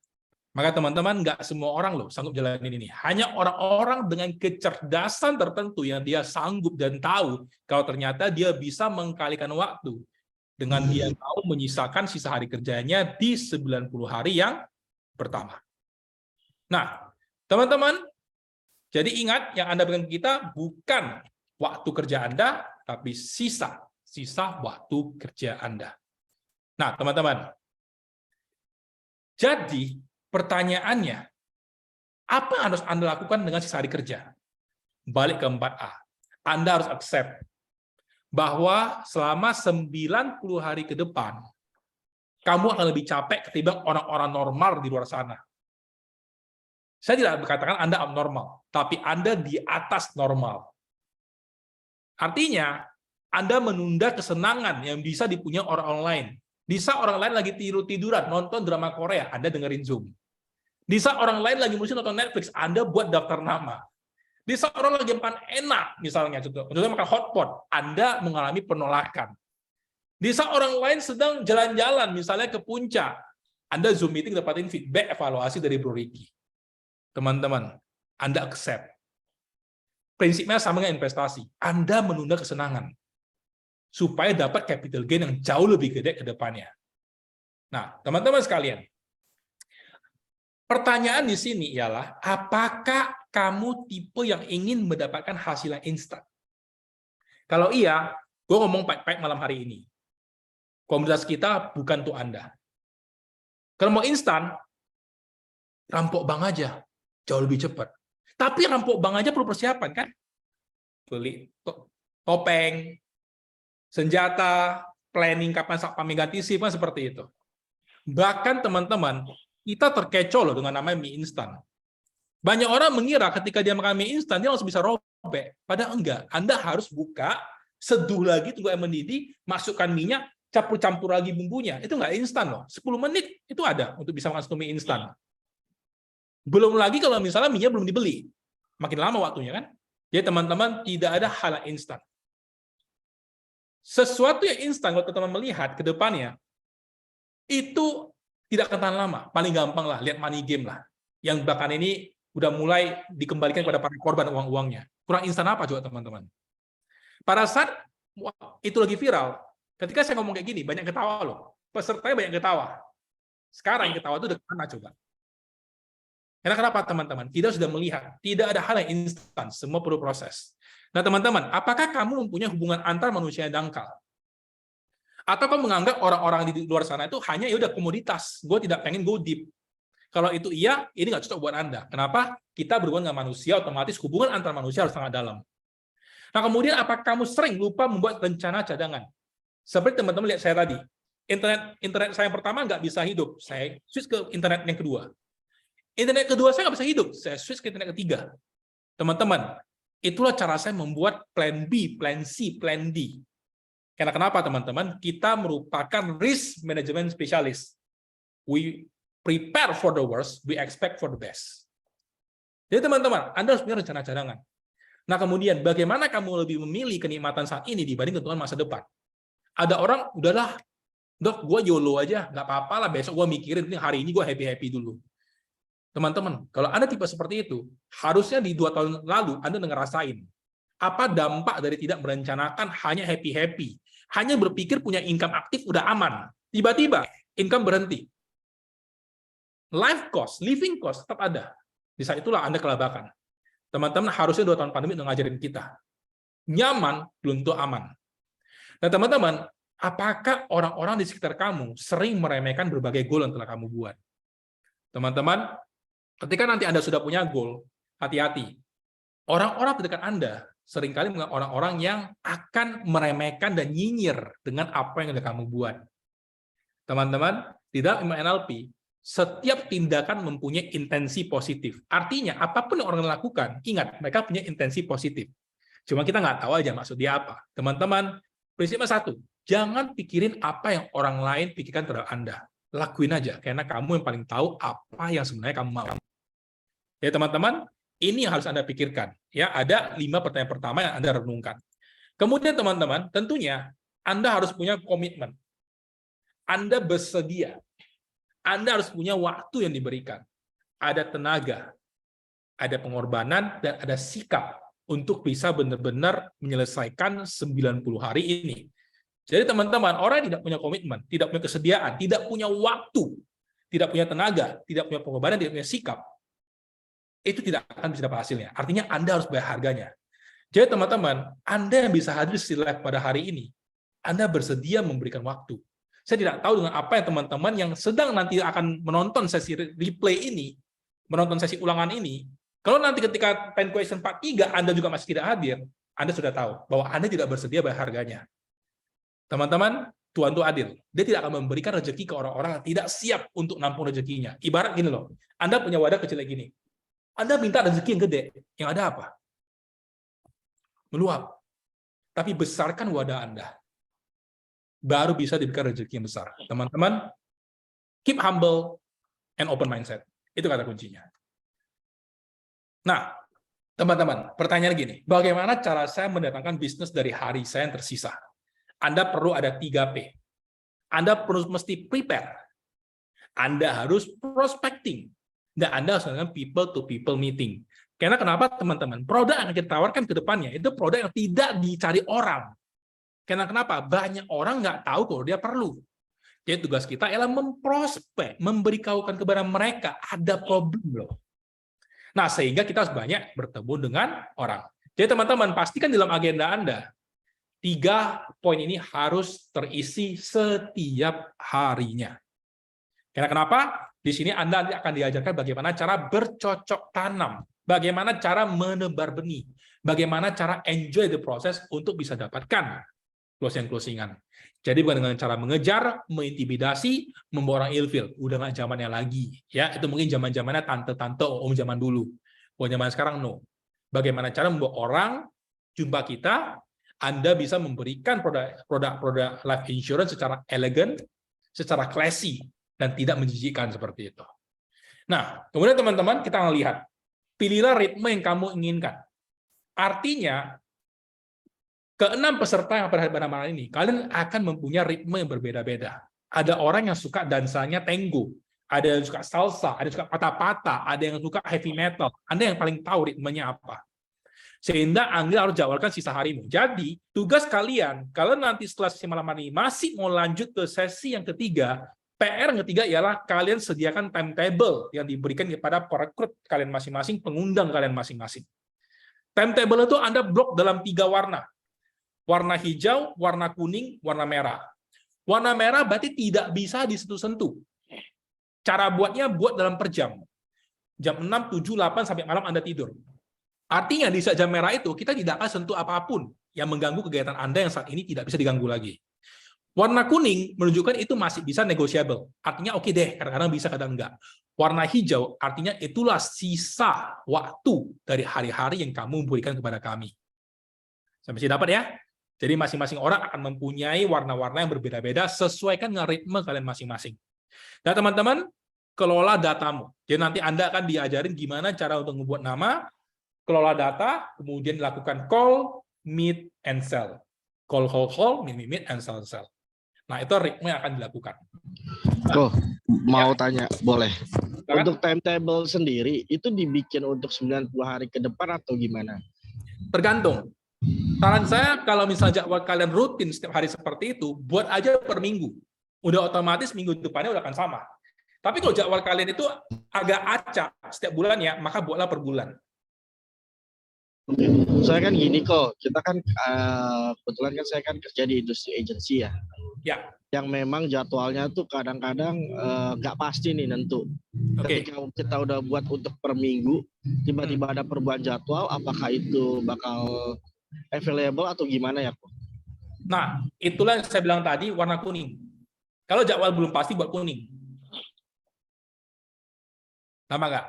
Maka teman-teman, nggak semua orang loh sanggup jalanin ini. Hanya orang-orang dengan kecerdasan tertentu yang dia sanggup dan tahu kalau ternyata dia bisa mengkalikan waktu dengan dia mau menyisakan sisa hari kerjanya di 90 hari yang pertama. Nah, teman-teman, jadi ingat yang Anda berikan ke kita bukan waktu kerja Anda, tapi sisa waktu kerja Anda. Nah, teman-teman, jadi pertanyaannya, apa yang harus Anda lakukan dengan sisa hari kerja? Balik ke 4A. Anda harus accept bahwa selama 90 hari ke depan, kamu akan lebih capek ketimbang orang-orang normal di luar sana. Saya tidak berkatakan Anda abnormal, tapi Anda di atas normal. Artinya, Anda menunda kesenangan yang bisa dipunyai orang lain. Di saat orang lain lagi tidur-tiduran, nonton drama Korea, Anda dengerin Zoom. Di saat orang lain lagi musim nonton Netflix, Anda buat daftar nama. Di saat orang lagi makan enak, misalnya, contohnya makan hotpot, Anda mengalami penolakan. Di saat orang lain sedang jalan-jalan, misalnya ke puncak, Anda Zoom meeting dapatin feedback evaluasi dari Bro Ricky. Teman-teman, Anda accept. Prinsipnya sama dengan investasi. Anda menunda kesenangan supaya dapat capital gain yang jauh lebih gede ke depannya. Nah, teman-teman sekalian, pertanyaan di sini ialah, apakah kamu tipe yang ingin mendapatkan hasil yang instan? Kalau iya, gue ngomong baik-baik malam hari ini. Komunitas kita bukan untuk Anda. Kalau mau instan, rampok bank aja, jauh lebih cepat. Tapi rampok bank aja perlu persiapan, kan? Beli topeng, senjata, planning kapan satpam ganti SIM, kan seperti itu. Bahkan teman-teman, kita terkecoh loh dengan namanya mie instan. Banyak orang mengira ketika dia makan mie instan, dia langsung bisa robek. Padahal enggak. Anda harus buka, seduh lagi, tunggu air mendidih, masukkan minyak, campur-campur lagi bumbunya. Itu enggak instan loh. 10 menit itu ada untuk bisa makan mie instan. Belum lagi kalau misalnya minyak belum dibeli. Makin lama waktunya kan. Jadi teman-teman, tidak ada hal yang instan. Sesuatu yang instan, kalau teman-teman melihat ke depannya, itu tidak akan tahan lama. Paling gampang lah, lihat money game lah. Yang bahkan ini udah mulai dikembalikan kepada para korban uang-uangnya. Kurang instan apa juga teman-teman? Pada saat itu lagi viral, ketika saya ngomong kayak gini, banyak ketawa loh. Pesertanya banyak ketawa. Sekarang yang ketawa itu udah kemana coba? Karena kenapa teman-teman? Kita sudah melihat, tidak ada hal yang instan, semua perlu proses. Nah teman-teman, apakah kamu mempunyai hubungan antar manusia yang dangkal? Atau kamu menganggap orang-orang di luar sana itu hanya ya udah komoditas, gue tidak pengen go deep. Kalau itu iya, ini nggak cocok buat Anda. Kenapa? Kita berhubungan dengan manusia, otomatis hubungan antar manusia harus sangat dalam. Nah kemudian apakah kamu sering lupa membuat rencana cadangan? Seperti teman-teman lihat saya tadi, internet saya yang pertama nggak bisa hidup, saya switch ke internet yang kedua. Internet kedua saya nggak bisa hidup, saya switch ke internet ketiga. Teman-teman, itulah cara saya membuat plan B, plan C, plan D. Karena kenapa teman-teman? Kita merupakan risk management specialist. We prepare for the worst, we expect for the best. Jadi teman-teman, Anda harus punya rencana cadangan. Nah kemudian, bagaimana kamu lebih memilih kenikmatan saat ini dibanding keuntungan masa depan? Ada orang, udahlah, Dok, gue YOLO aja, nggak apa-apa lah, besok gue mikirin, hari ini gue happy-happy dulu. Teman-teman, kalau Anda tipe seperti itu, harusnya di 2 tahun lalu Anda ngerasain apa dampak dari tidak merencanakan hanya happy-happy, hanya berpikir punya income aktif udah aman, tiba-tiba income berhenti. Life cost, living cost tetap ada. Di saat itulah Anda kelabakan. Teman-teman, harusnya 2 tahun pandemi ngajarin kita. Nyaman belum tentu aman. Nah teman-teman, apakah orang-orang di sekitar kamu sering meremehkan berbagai goal yang telah kamu buat? Teman-teman, ketika nanti Anda sudah punya goal, hati-hati. Orang-orang terdekat Anda seringkali menganggap orang-orang yang akan meremehkan dan nyinyir dengan apa yang sudah kamu buat. Teman-teman, di dalam NLP, setiap tindakan mempunyai intensi positif. Artinya, apapun yang orang lakukan, ingat, mereka punya intensi positif. Cuma kita nggak tahu aja maksud dia apa. Teman-teman, prinsipnya satu, jangan pikirin apa yang orang lain pikirkan terhadap Anda. Lakuin aja, karena kamu yang paling tahu apa yang sebenarnya kamu mau. Ya teman-teman, ini yang harus Anda pikirkan. Ya, ada 5 pertanyaan pertama yang Anda renungkan. Kemudian teman-teman, tentunya Anda harus punya komitmen. Anda bersedia. Anda harus punya waktu yang diberikan. Ada tenaga, ada pengorbanan, dan ada sikap untuk bisa benar-benar menyelesaikan 90 hari ini. Jadi teman-teman, orang yang tidak punya komitmen, tidak punya kesediaan, tidak punya waktu, tidak punya tenaga, tidak punya pengorbanan, tidak punya sikap, itu tidak akan bisa dapat hasilnya. Artinya Anda harus bayar harganya. Jadi teman-teman, Anda yang bisa hadir di live pada hari ini, Anda bersedia memberikan waktu. Saya tidak tahu dengan apa yang teman-teman yang sedang nanti akan menonton sesi replay ini, menonton sesi ulangan ini, kalau nanti ketika 10 question part 3 Anda juga masih tidak hadir, Anda sudah tahu bahwa Anda tidak bersedia bayar harganya. Teman-teman, Tuhan itu adil. Dia tidak akan memberikan rezeki ke orang-orang yang tidak siap untuk nampung rezekinya. Ibarat gini loh, Anda punya wadah kecil kayak gini. Anda minta rezeki yang gede, yang ada apa? Meluap. Tapi besarkan wadah Anda. Baru bisa diberikan rezeki yang besar. Teman-teman, keep humble and open mindset. Itu kata kuncinya. Nah, teman-teman, pertanyaan gini, bagaimana cara saya mendatangkan bisnis dari hari saya yang tersisa? Anda perlu ada 3P. Anda perlu mesti prepare. Anda harus prospecting. Dan Anda harus melakukan people-to-people meeting. Karena kenapa, teman-teman? Produk yang kita tawarkan ke depannya, itu produk yang tidak dicari orang. Karena kenapa? Banyak orang nggak tahu kalau dia perlu. Jadi tugas kita adalah memprospek, memberitahukan kepada mereka, ada problem loh. Nah, sehingga kita harus banyak bertemu dengan orang. Jadi teman-teman, pastikan dalam agenda Anda, 3 poin ini harus terisi setiap harinya. Karena kenapa? Di sini Anda nanti akan diajarkan bagaimana cara bercocok tanam, bagaimana cara menebar benih, bagaimana cara enjoy the process untuk bisa dapatkan closing-closingan. Jadi bukan dengan cara mengejar, mengintimidasi, membawa orang ilfil. Udah nggak zamannya lagi. Ya, itu mungkin zaman-zamannya tante-tante, om zaman dulu. Bukan zaman sekarang, no. Bagaimana cara membawa orang jumpa kita, Anda bisa memberikan produk life insurance secara elegan, secara classy, dan tidak menjijikkan seperti itu. Nah, kemudian teman-teman, kita melihat, pilihlah ritme yang kamu inginkan. Artinya, ke-6 peserta yang pada malam ini, kalian akan mempunyai ritme yang berbeda-beda. Ada orang yang suka dansanya tango, ada yang suka salsa, ada yang suka patah-patah, ada yang suka heavy metal. Anda yang paling tahu ritmenya apa. Sehingga Anda harus jadwalkan sisa harimu. Jadi, tugas kalian, kalau nanti setelah sesi malam hari masih mau lanjut ke sesi yang ketiga, PR yang ketiga ialah kalian sediakan timetable yang diberikan kepada perekrut kalian masing-masing, pengundang kalian masing-masing. Timetable itu Anda blok dalam 3 warna. Warna hijau, warna kuning, warna merah. Warna merah berarti tidak bisa disentuh-sentuh. Cara buatnya buat dalam per jam. Jam 6, 7, 8 sampai malam Anda tidur. Artinya di saat jam merah itu kita tidak akan sentuh apapun yang mengganggu kegiatan Anda yang saat ini tidak bisa diganggu lagi. Warna kuning menunjukkan itu masih bisa negotiable. Artinya oke deh, kadang-kadang bisa, kadang enggak. Warna hijau artinya itulah sisa waktu dari hari-hari yang kamu berikan kepada kami. Sampai sini dapat ya? Jadi masing-masing orang akan mempunyai warna-warna yang berbeda-beda sesuaikan dengan ritme kalian masing-masing. Dan teman-teman, kelola datamu. Jadi nanti Anda akan diajarin gimana cara untuk membuat nama, kelola data, kemudian lakukan call, meet, and sell. Call, meet, and sell. Nah, itu ritme yang akan dilakukan. Oh, mau tanya, boleh. Silakan. Untuk timetable sendiri, itu dibikin untuk 90 hari ke depan atau gimana? Tergantung. Saran saya, kalau misalnya jadwal kalian rutin setiap hari seperti itu, buat aja per minggu. Udah otomatis minggu depannya udah akan sama. Tapi kalau jadwal kalian itu agak acak setiap bulan ya, maka buatlah per bulan. Saya kan gini kok, kita kan kebetulan kan saya kan kerja di industri agency ya. Ya. Yang memang jadwalnya tuh kadang-kadang nggak pasti nih nentu. Oke. Ketika kita udah buat untuk per minggu, tiba-tiba ada perubahan jadwal, apakah itu bakal available atau gimana ya kok? Nah, itulah yang saya bilang tadi, warna kuning. Kalau jadwal belum pasti, buat kuning. Lama nggak?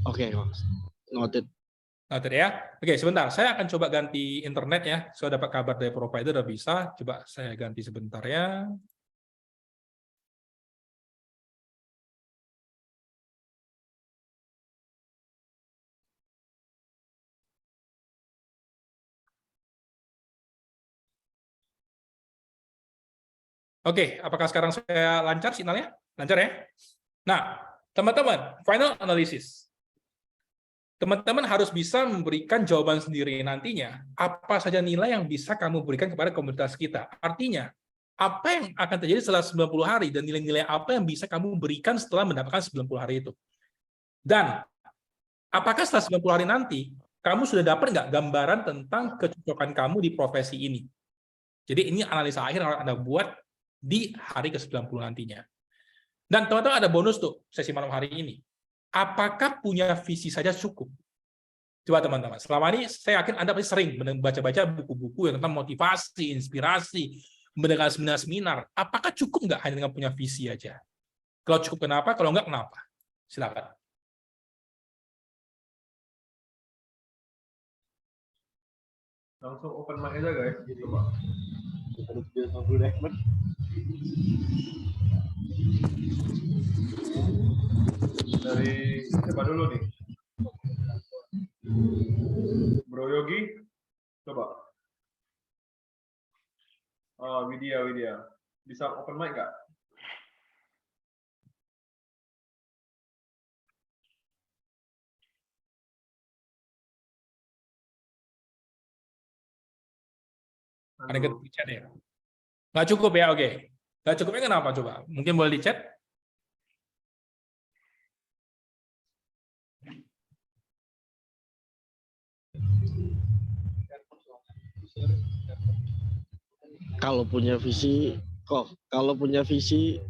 Oke, noted. Noted ya. Oke, sebentar. Saya akan coba ganti internet ya. Saya dapat kabar dari provider udah bisa. Coba saya ganti sebentar ya. Oke, apakah sekarang saya lancar sinyalnya? Lancar ya? Nah, teman-teman, final analysis. Teman-teman harus bisa memberikan jawaban sendiri nantinya, apa saja nilai yang bisa kamu berikan kepada komunitas kita. Artinya, apa yang akan terjadi setelah 90 hari dan nilai-nilai apa yang bisa kamu berikan setelah mendapatkan 90 hari itu. Dan, apakah setelah 90 hari nanti, kamu sudah dapat nggak gambaran tentang kecocokan kamu di profesi ini? Jadi ini analisa akhir yang Anda buat di hari ke-90 nantinya. Dan teman-teman ada bonus tuh, sesi malam hari ini. Apakah punya visi saja cukup? Coba teman-teman, selama ini saya yakin Anda pasti sering baca-baca buku-buku yang tentang motivasi, inspirasi, mendengar seminar-seminar. Apakah cukup nggak hanya dengan punya visi aja? Kalau cukup kenapa? Kalau nggak kenapa? Silakan. Langsung open mic aja guys, gitu Pak. Dari siapa dulu nih? Bro Yogi, coba. Widya. Bisa open mic nggak? Ada di chat ya? Nggak cukup ya, oke. Nggak cukupnya kenapa coba? Mungkin boleh di chat? Kalau punya visi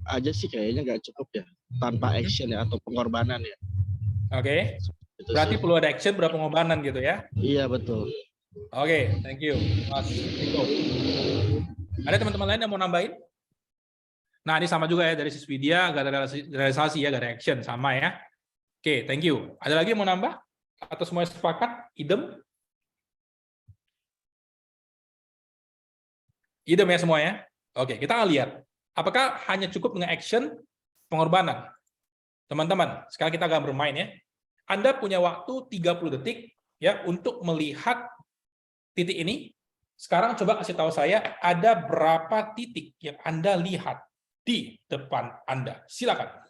aja sih kayaknya nggak cukup ya, tanpa action ya atau pengorbanan ya. Oke. Itu Berarti sih. perlu ada action, berapa pengorbanan gitu ya? Iya betul. Oke, thank you, Mas Eko. Ada teman-teman lain yang mau nambahin? Nah, ini sama juga ya, dari siswi dia, gak ada realisasi ya, gak ada action, sama ya. Oke, thank you. Ada lagi yang mau nambah? Atau semuanya sepakat? Idem? Idem ya semuanya? Oke, kita akan lihat. Apakah hanya cukup dengan action pengorbanan? Teman-teman, sekarang kita akan bermain ya. Anda punya waktu 30 detik ya untuk melihat titik ini. Sekarang coba kasih tahu saya ada berapa titik yang Anda lihat di depan Anda. Silakan.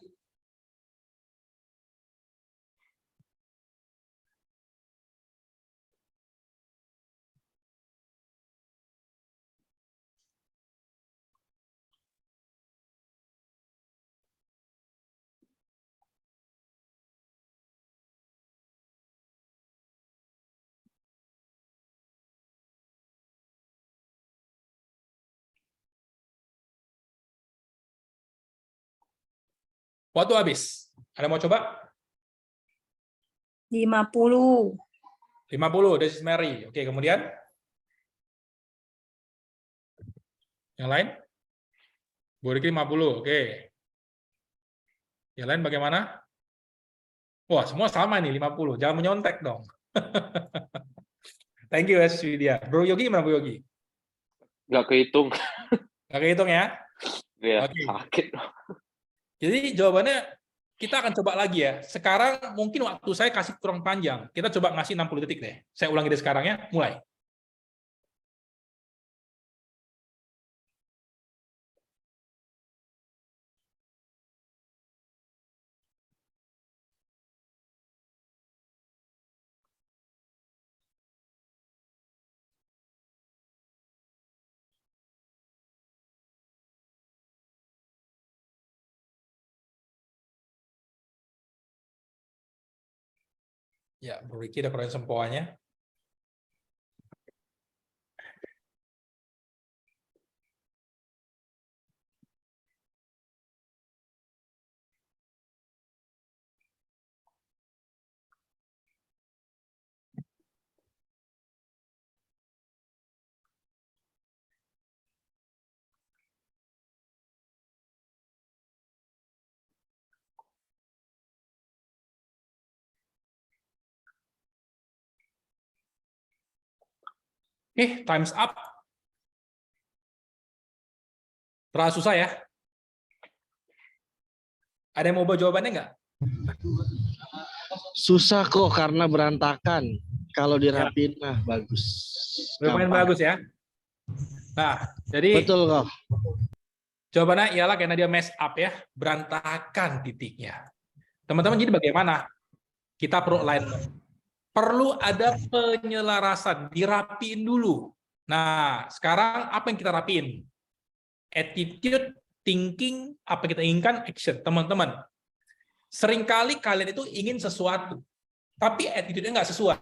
Waktu habis. Ada mau coba? 50. 50, this is Mary. Oke, kemudian? Yang lain? Bu Riki 50, oke. Yang lain bagaimana? Wah, semua sama nih, 50. Jangan menyontek dong. Thank you, Widya. Bro Yogi gimana, Bro Yogi? Nggak kehitung. Nggak kehitung ya? Ya, Oke. sakit. Jadi jawabannya kita akan coba lagi ya. Sekarang mungkin waktu saya kasih kurang panjang. Kita coba ngasih 60 detik deh. Saya ulangi dari sekarang ya. Mulai. Ya, Bro Ricky udah keluarin sempoanya. Oke, time's up. Terlalu susah ya? Ada yang mau bawa jawabannya nggak? Susah kok karena berantakan. Kalau dirapiin mah bagus. Lumayan Gampang. bagus ya. Nah, jadi Betul kok. jawabannya ialah karena dia mess up ya, berantakan titiknya. Teman-teman, jadi bagaimana? Kita perlu alignment. Perlu ada penyelarasan, dirapiin dulu. Nah, sekarang apa yang kita rapiin? Attitude, thinking, apa yang kita inginkan, action. Teman-teman, seringkali kalian itu ingin sesuatu, tapi attitude-nya nggak sesuai.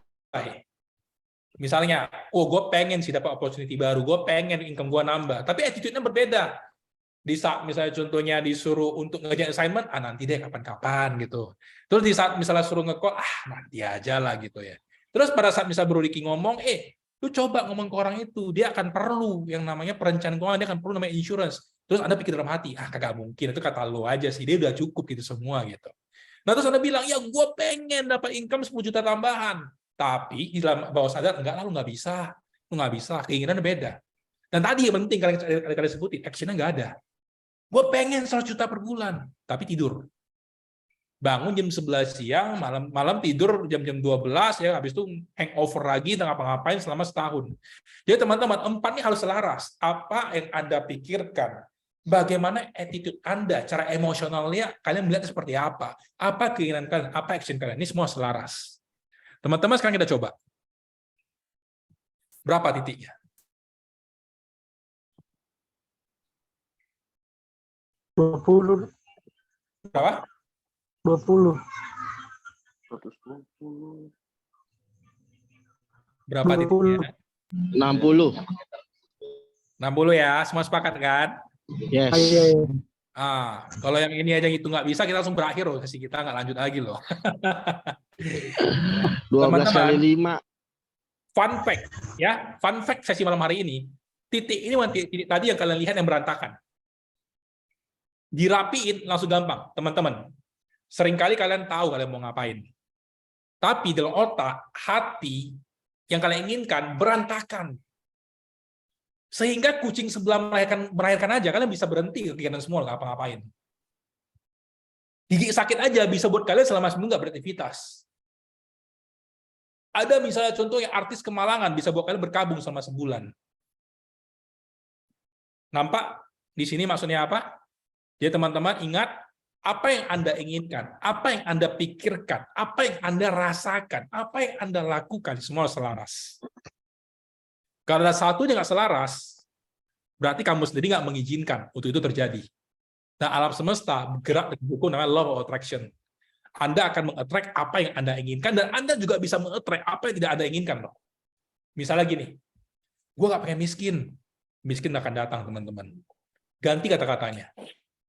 Misalnya, gue pengen sih dapat opportunity baru, gue pengen income gue nambah, tapi attitude-nya berbeda. Di saat misalnya contohnya disuruh untuk ngerjain assignment, nanti deh kapan-kapan gitu. Terus di saat misalnya suruh nge-call, nanti aja lah gitu ya. Terus pada saat misalnya Bro Ricky ngomong, lu coba ngomong ke orang itu, dia akan perlu yang namanya perencanaan keuangan, dia akan perlu namanya insurance. Terus Anda pikir dalam hati, kagak mungkin, itu kata lu aja sih, dia udah cukup gitu semua gitu. Nah terus Anda bilang, ya gue pengen dapat income 10 juta tambahan. Tapi di dalam bawah sadar, enggak lah, lu nggak bisa, keinginan beda. Dan tadi yang penting kalian sebutin, action-nya nggak ada. Gue pengen 100 juta per bulan, tapi tidur. Bangun jam 11 siang, malam tidur jam-jam 12 ya, habis itu hangover lagi, nggak ngapa-ngapain selama setahun. Jadi teman-teman, 4 ini harus selaras. Apa yang Anda pikirkan? Bagaimana attitude Anda, cara emosionalnya, kalian melihat seperti apa? Apa keinginan kalian? Apa action kalian? Ini semua selaras. Teman-teman, sekarang kita coba. Berapa titiknya? 20. Berapa? 20. 120. Berapa titiknya? 60. 60 ya, semua sepakat kan? Yes. Iya. Kalau yang ini aja itu nggak bisa, kita langsung berakhir loh, sesi kita nggak lanjut lagi loh. 12 kali 5. Fun fact, ya, fun fact sesi malam hari ini, titik ini titik tadi yang kalian lihat yang berantakan. Dirapiin langsung gampang, teman-teman. Seringkali kalian tahu kalian mau ngapain. Tapi dalam otak, hati, yang kalian inginkan berantakan. Sehingga kucing sebelah melahirkan aja, kalian bisa berhenti kegiatan semua, nggak apa-ngapain. Gigi sakit aja bisa buat kalian selama seminggu nggak beraktivitas. Ada misalnya contoh yang artis kemalangan, bisa buat kalian berkabung selama sebulan. Nampak? Di sini maksudnya apa? Jadi teman-teman ingat, apa yang Anda inginkan, apa yang Anda pikirkan, apa yang Anda rasakan, apa yang Anda lakukan, semua selaras. Kalau ada satu yang nggak selaras, berarti kamu sendiri nggak mengizinkan untuk itu terjadi. Nah, alam semesta bergerak dengan hukum namanya law of attraction. Anda akan meng-attract apa yang Anda inginkan, dan Anda juga bisa meng-attract apa yang tidak Anda inginkan. Loh. Misalnya gini, gue nggak pengen miskin. Miskin akan datang, teman-teman. Ganti kata-katanya.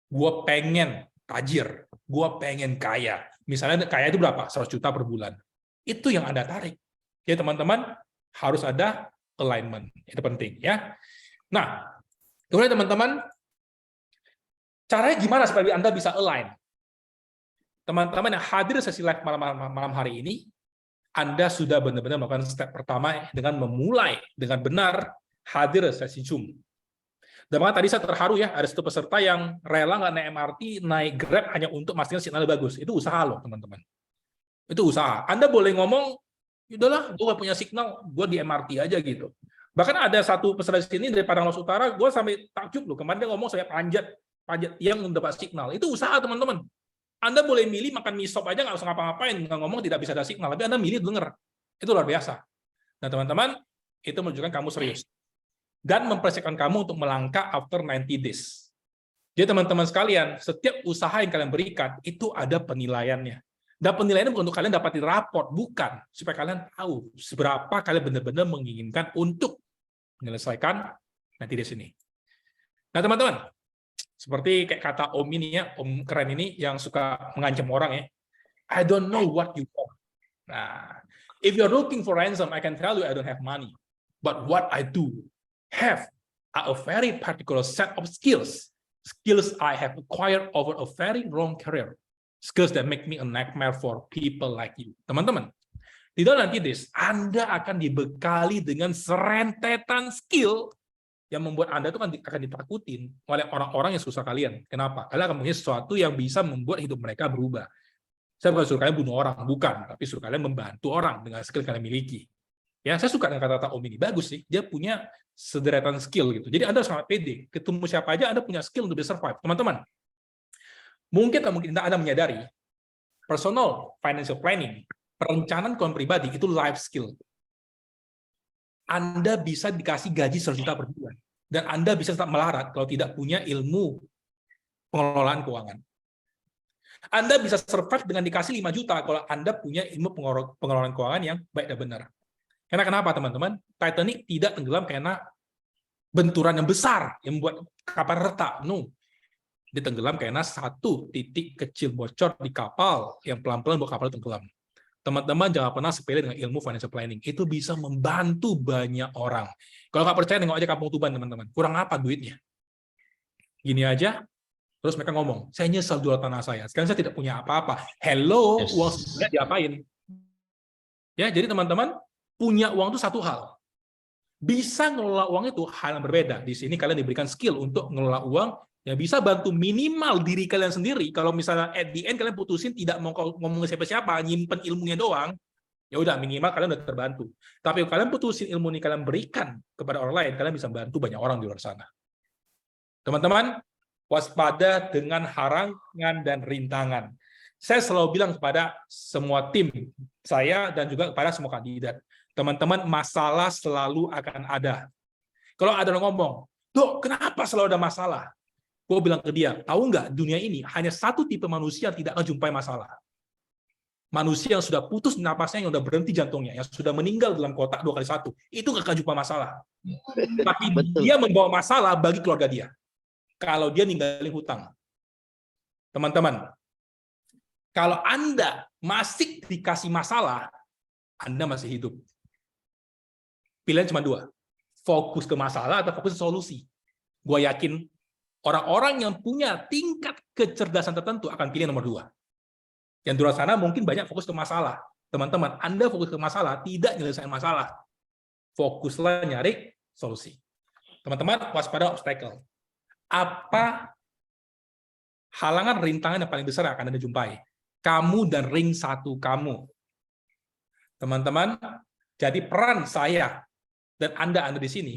Gue pengen tajir, gue pengen kaya. Misalnya kaya itu berapa? 100 juta per bulan. Itu yang Anda tarik. Jadi teman-teman harus ada alignment. Itu penting ya. Nah, kemudian teman-teman, caranya gimana supaya Anda bisa align? Teman-teman yang hadir sesi live malam hari ini, Anda sudah benar-benar melakukan step pertama dengan memulai dengan benar hadir sesi Zoom. Dan makanya tadi saya terharu ya, ada satu peserta yang rela nggak naik MRT, naik Grab hanya untuk memastikan sinyal bagus. Itu usaha loh, teman-teman. Itu usaha. Anda boleh ngomong, udahlah, gue nggak punya signal, gue di MRT aja gitu. Bahkan ada satu peserta di sini dari Padang Laos Utara, gue sampai takjub loh. Kemarin dia ngomong saya panjat yang mendapat signal. Itu usaha, teman-teman. Anda boleh milih makan mie sop aja, nggak usah ngapa-ngapain, nggak ngomong tidak bisa ada signal. Tapi Anda milih denger. Itu luar biasa. Nah, teman-teman, itu menunjukkan kamu serius. Dan mempersiapkan kamu untuk melangkah after 90 days. Jadi teman-teman sekalian, setiap usaha yang kalian berikan, itu ada penilaiannya. Dan penilaiannya bukan untuk kalian dapatin raport, bukan. Supaya kalian tahu seberapa kalian benar-benar menginginkan untuk menyelesaikan 90 days ini. Nah teman-teman, seperti kayak kata Om ini ya, Om keren ini yang suka mengancam orang ya. I don't know what you want. Nah, if you're looking for ransom, I can tell you I don't have money. But what I do have a very particular set of skills I have acquired over a very long career, skills that make me a nightmare for people like you. Teman-teman, di dalam nanti Anda akan dibekali dengan serentetan skill yang membuat Anda itu akan ditakutin oleh orang-orang yang susah kalian. Kenapa? Kalian akan punya sesuatu yang bisa membuat hidup mereka berubah. Saya bukan suruh kalian bunuh orang, bukan, tapi suruh kalian membantu orang dengan skill kalian miliki. Ya, saya suka dengan kata-kata Om ini, bagus sih. Dia punya sederetan skill gitu. Jadi Anda sangat pede. Ketemu siapa aja Anda punya skill untuk bisa survive. Teman-teman, mungkin Anda menyadari personal financial planning, perencanaan keuangan pribadi itu life skill. Anda bisa dikasih gaji 100 juta per bulan dan Anda bisa tetap melarat kalau tidak punya ilmu pengelolaan keuangan. Anda bisa survive dengan dikasih 5 juta kalau Anda punya ilmu pengelolaan keuangan yang baik dan benar. Karena kenapa teman-teman? Titanic tidak tenggelam karena benturan yang besar yang membuat kapal retak. No. Dia tenggelam karena satu titik kecil bocor di kapal yang pelan-pelan buat kapal tenggelam. Teman-teman jangan pernah sepele dengan ilmu financial planning. Itu bisa membantu banyak orang. Kalau nggak percaya, nengok aja Kampung Tuban, teman-teman. Kurang apa duitnya? Gini aja, terus mereka ngomong, saya nyesal jual tanah saya. Sekarang saya tidak punya apa-apa. Hello, yes. Uang saya diapain? Ya, jadi teman-teman, punya uang itu satu hal. Bisa ngelola uang itu hal yang berbeda. Di sini kalian diberikan skill untuk ngelola uang Ya bisa bantu minimal diri kalian sendiri. Kalau misalnya at the end kalian putusin tidak mau ngomong ke siapa-siapa, nyimpen ilmunya doang, ya udah minimal kalian udah terbantu. Tapi kalau kalian putusin ilmu ini kalian berikan kepada orang lain, kalian bisa bantu banyak orang di luar sana. Teman-teman, waspada dengan harangan dan rintangan. Saya selalu bilang kepada semua tim saya dan juga kepada semua kandidat, teman-teman, masalah selalu akan ada. Kalau ada orang ngomong, "Dok, kenapa selalu ada masalah?" Gue bilang ke dia, tahu nggak, dunia ini hanya satu tipe manusia yang tidak akan jumpai masalah. Manusia yang sudah putus napasnya, yang sudah berhenti jantungnya, yang sudah meninggal dalam kotak 2x1, itu nggak akan jumpa masalah. Tapi Betul. dia membawa masalah bagi keluarga dia. Kalau dia ninggalin hutang. Teman-teman, kalau Anda masih dikasih masalah, Anda masih hidup. Pilihan cuma dua. Fokus ke masalah atau fokus ke solusi. Gue yakin orang-orang yang punya tingkat kecerdasan tertentu akan pilih nomor 2. Yang di luar sana mungkin banyak fokus ke masalah. Teman-teman, Anda fokus ke masalah, tidak menyelesaikan masalah. Fokuslah nyari solusi. Teman-teman, waspada obstacle. Apa halangan rintangan yang paling besar yang akan Anda jumpai? Kamu dan ring satu kamu. Teman-teman, jadi peran saya dan Anda di sini,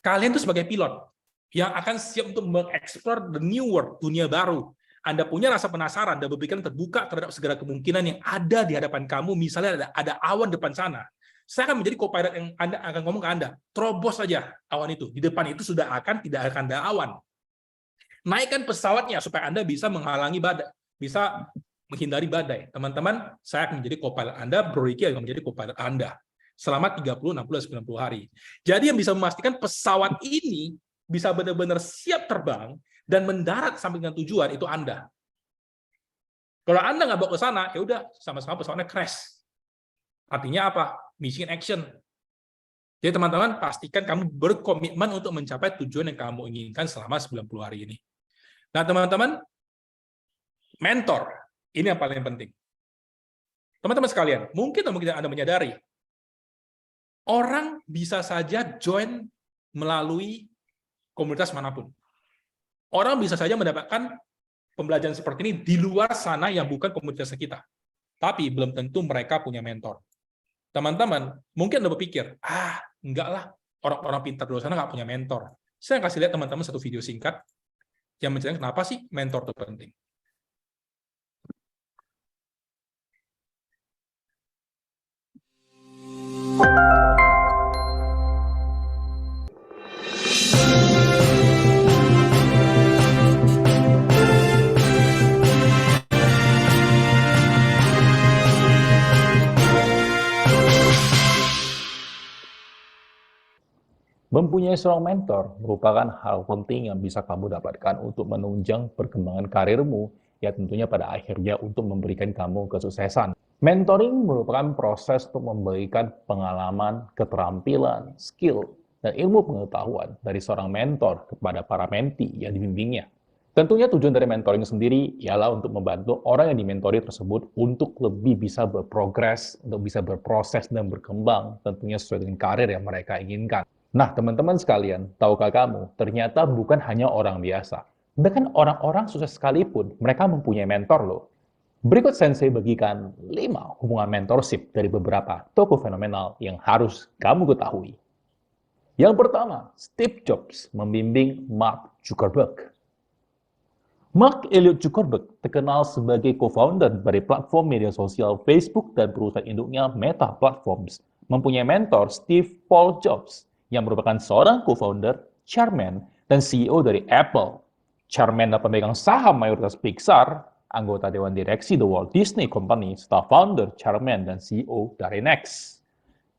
kalian itu sebagai pilot yang akan siap untuk mengeksplor the new world, dunia baru. Anda punya rasa penasaran dan berpikiran terbuka terhadap segala kemungkinan yang ada di hadapan kamu. Misalnya ada awan depan sana. Saya akan menjadi co-pilot yang Anda akan ngomong ke Anda, terobos saja awan itu. Di depan itu tidak akan ada awan. Naikkan pesawatnya supaya Anda bisa menghalangi badai, bisa menghindari badai. Teman-teman, saya akan menjadi co-pilot Anda, Bro Ricky akan menjadi co-pilot Anda selama 30, 60, 90 hari. Jadi yang bisa memastikan pesawat ini bisa benar-benar siap terbang dan mendarat sampai dengan tujuan itu Anda. Kalau Anda nggak bawa ke sana, ya udah sama-sama pesawatnya crash. Artinya apa? Mission action. Jadi teman-teman, pastikan kamu berkomitmen untuk mencapai tujuan yang kamu inginkan selama 90 hari ini. Nah, teman-teman, mentor, ini yang paling penting. Teman-teman sekalian, mungkin Anda menyadari, orang bisa saja join melalui komunitas manapun. Orang bisa saja mendapatkan pembelajaran seperti ini di luar sana yang bukan komunitas kita. Tapi belum tentu mereka punya mentor. Teman-teman, mungkin Anda berpikir, enggak lah, orang-orang pintar di luar sana nggak punya mentor. Saya kasih lihat teman-teman satu video singkat yang menjelaskan kenapa sih mentor itu penting. Mempunyai seorang mentor merupakan hal penting yang bisa kamu dapatkan untuk menunjang perkembangan karirmu, ya tentunya pada akhirnya untuk memberikan kamu kesuksesan. Mentoring merupakan proses untuk memberikan pengalaman, keterampilan, skill, dan ilmu pengetahuan dari seorang mentor kepada para mentee yang dibimbingnya. Tentunya tujuan dari mentoring sendiri ialah untuk membantu orang yang dimentori tersebut untuk lebih bisa berprogres, untuk bisa berproses dan berkembang, tentunya sesuai dengan karir yang mereka inginkan. Nah, teman-teman sekalian, tahukah kamu, ternyata bukan hanya orang biasa. Bahkan orang-orang sukses sekalipun, mereka mempunyai mentor loh. Berikut Sensei bagikan 5 hubungan mentorship dari beberapa tokoh fenomenal yang harus kamu ketahui. Yang pertama, Steve Jobs membimbing Mark Zuckerberg. Mark Elliot Zuckerberg terkenal sebagai co-founder dari platform media sosial Facebook dan perusahaan induknya Meta Platforms, mempunyai mentor Steve Paul Jobs, yang merupakan seorang co-founder, chairman, dan CEO dari Apple, chairman dan pemegang saham mayoritas Pixar, anggota Dewan Direksi The Walt Disney Company, serta founder, chairman, dan CEO dari Next.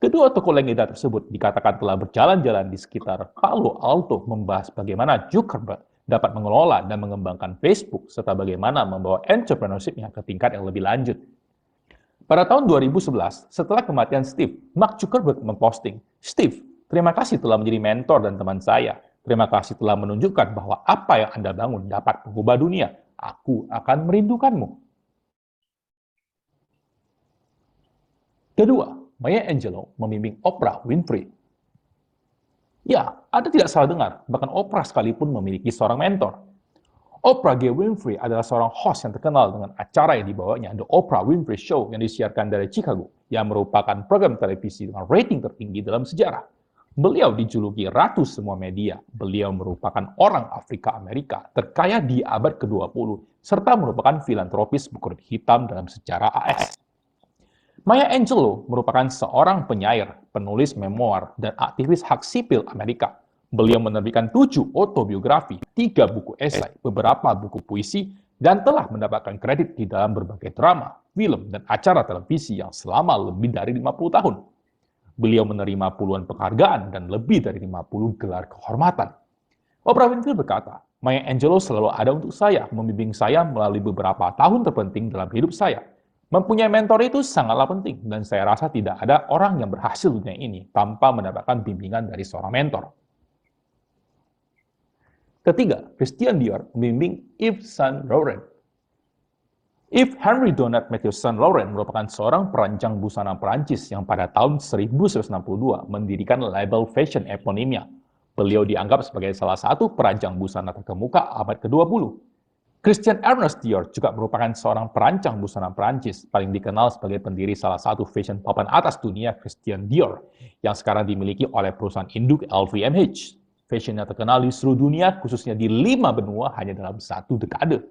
Kedua tokoh legenda tersebut dikatakan telah berjalan-jalan di sekitar Palo Alto membahas bagaimana Zuckerberg dapat mengelola dan mengembangkan Facebook, serta bagaimana membawa entrepreneurship-nya ke tingkat yang lebih lanjut. Pada tahun 2011, setelah kematian Steve, Mark Zuckerberg memposting, "Steve, terima kasih telah menjadi mentor dan teman saya. Terima kasih telah menunjukkan bahwa apa yang Anda bangun dapat mengubah dunia. Aku akan merindukanmu." Kedua, Maya Angelou membimbing Oprah Winfrey. Ya, Anda tidak salah dengar, bahkan Oprah sekalipun memiliki seorang mentor. Oprah G. Winfrey adalah seorang host yang terkenal dengan acara yang dibawanya, The Oprah Winfrey Show, yang disiarkan dari Chicago, yang merupakan program televisi dengan rating tertinggi dalam sejarah. Beliau dijuluki ratu semua media. Beliau merupakan orang Afrika Amerika terkaya di abad ke-20, serta merupakan filantropis berkulit hitam dalam sejarah AS. Maya Angelou merupakan seorang penyair, penulis memoir, dan aktivis hak sipil Amerika. Beliau menerbitkan 7 autobiografi, 3 buku esai, beberapa buku puisi, dan telah mendapatkan kredit di dalam berbagai drama, film, dan acara televisi yang selama lebih dari 50 tahun. Beliau menerima puluhan penghargaan dan lebih dari 50 gelar kehormatan. Oprah Winfrey berkata, Maya Angelou selalu ada untuk saya, membimbing saya melalui beberapa tahun terpenting dalam hidup saya. Mempunyai mentor itu sangatlah penting, dan saya rasa tidak ada orang yang berhasil di dunia ini tanpa mendapatkan bimbingan dari seorang mentor. Ketiga, Christian Dior membimbing Yves Saint Laurent. Yves Henry Donat Mathieu Saint Laurent merupakan seorang perancang busana Perancis yang pada tahun 1962 mendirikan label fashion eponymnya. Beliau dianggap sebagai salah satu perancang busana terkemuka abad ke-20. Christian Ernest Dior juga merupakan seorang perancang busana Perancis, paling dikenal sebagai pendiri salah satu fashion papan atas dunia, Christian Dior, yang sekarang dimiliki oleh perusahaan induk LVMH. Fashionnya terkenal di seluruh dunia, khususnya di 5 benua hanya dalam 1 dekade.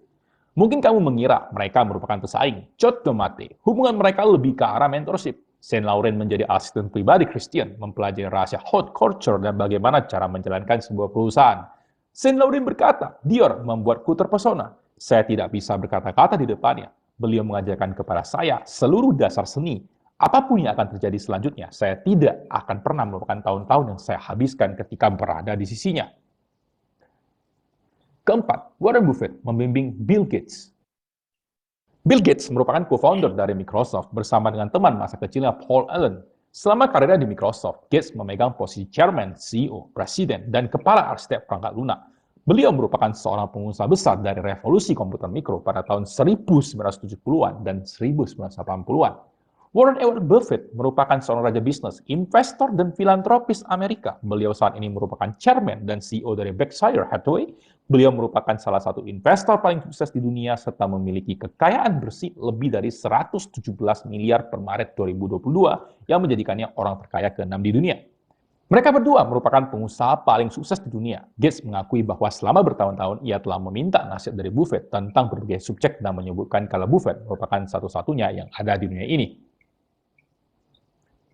Mungkin kamu mengira mereka merupakan pesaing. Cote mate, hubungan mereka lebih ke arah mentorship. Saint Laurent menjadi asisten pribadi Christian, mempelajari rahasia haute couture dan bagaimana cara menjalankan sebuah perusahaan. Saint Laurent berkata, Dior membuatku terpesona. Saya tidak bisa berkata-kata di depannya. Beliau mengajarkan kepada saya seluruh dasar seni. Apapun yang akan terjadi selanjutnya, saya tidak akan pernah melupakan tahun-tahun yang saya habiskan ketika berada di sisinya. Keempat, Warren Buffett membimbing Bill Gates. Bill Gates merupakan co-founder dari Microsoft bersama dengan teman masa kecilnya Paul Allen. Selama karirnya di Microsoft, Gates memegang posisi chairman, CEO, presiden, dan kepala arsitek perangkat lunak. Beliau merupakan seorang pengusaha besar dari revolusi komputer mikro pada tahun 1970-an dan 1980-an. Warren Edward Buffett merupakan seorang raja bisnis, investor, dan filantropis Amerika. Beliau saat ini merupakan chairman dan CEO dari Berkshire Hathaway. Beliau merupakan salah satu investor paling sukses di dunia serta memiliki kekayaan bersih lebih dari 117 miliar per Maret 2022 yang menjadikannya orang terkaya ke-6 di dunia. Mereka berdua merupakan pengusaha paling sukses di dunia. Gates mengakui bahwa selama bertahun-tahun ia telah meminta nasihat dari Buffett tentang berbagai subjek dan menyebutkan kalau Buffett merupakan satu-satunya yang ada di dunia ini.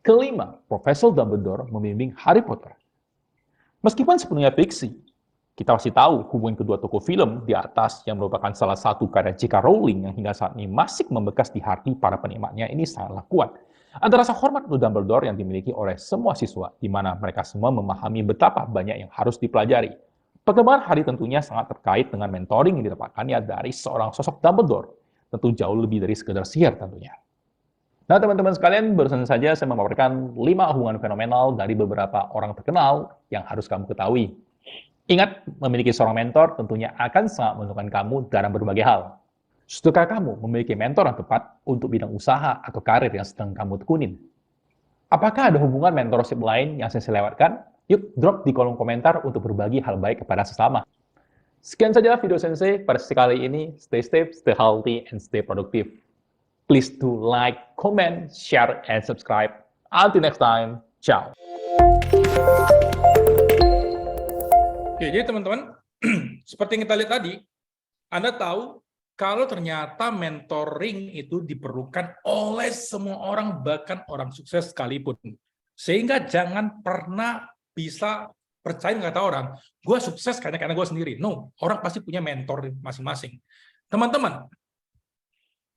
Kelima, Profesor Dumbledore membimbing Harry Potter. Meskipun sepenuhnya fiksi, kita pasti tahu hubungan kedua tokoh film di atas yang merupakan salah satu karya J.K. Rowling yang hingga saat ini masih membekas di hati para penikmatnya ini sangatlah kuat. Ada rasa hormat untuk Dumbledore yang dimiliki oleh semua siswa, di mana mereka semua memahami betapa banyak yang harus dipelajari. Perkembangan Harry tentunya sangat terkait dengan mentoring yang didapatkannya dari seorang sosok Dumbledore. Tentu jauh lebih dari sekedar sihir tentunya. Nah, teman-teman sekalian, barusan saja saya memaparkan 5 hubungan fenomenal dari beberapa orang terkenal yang harus kamu ketahui. Ingat, memiliki seorang mentor tentunya akan sangat menentukan kamu dalam berbagai hal. Sudahkah kamu memiliki mentor yang tepat untuk bidang usaha atau karir yang sedang kamu tekunin? Apakah ada hubungan mentorship lain yang saya lewatkan? Yuk, drop di kolom komentar untuk berbagi hal baik kepada sesama. Sekian saja video Sensei pada sesi kali ini. Stay safe, stay healthy, and stay productive. Please do like, comment, share, and subscribe. Until next time, ciao. Oke, jadi teman-teman, seperti yang kita lihat tadi, Anda tahu kalau ternyata mentoring itu diperlukan oleh semua orang, bahkan orang sukses sekalipun. Sehingga jangan pernah bisa percaya kata orang, gue sukses karena gue sendiri. No, orang pasti punya mentor masing-masing. Teman-teman,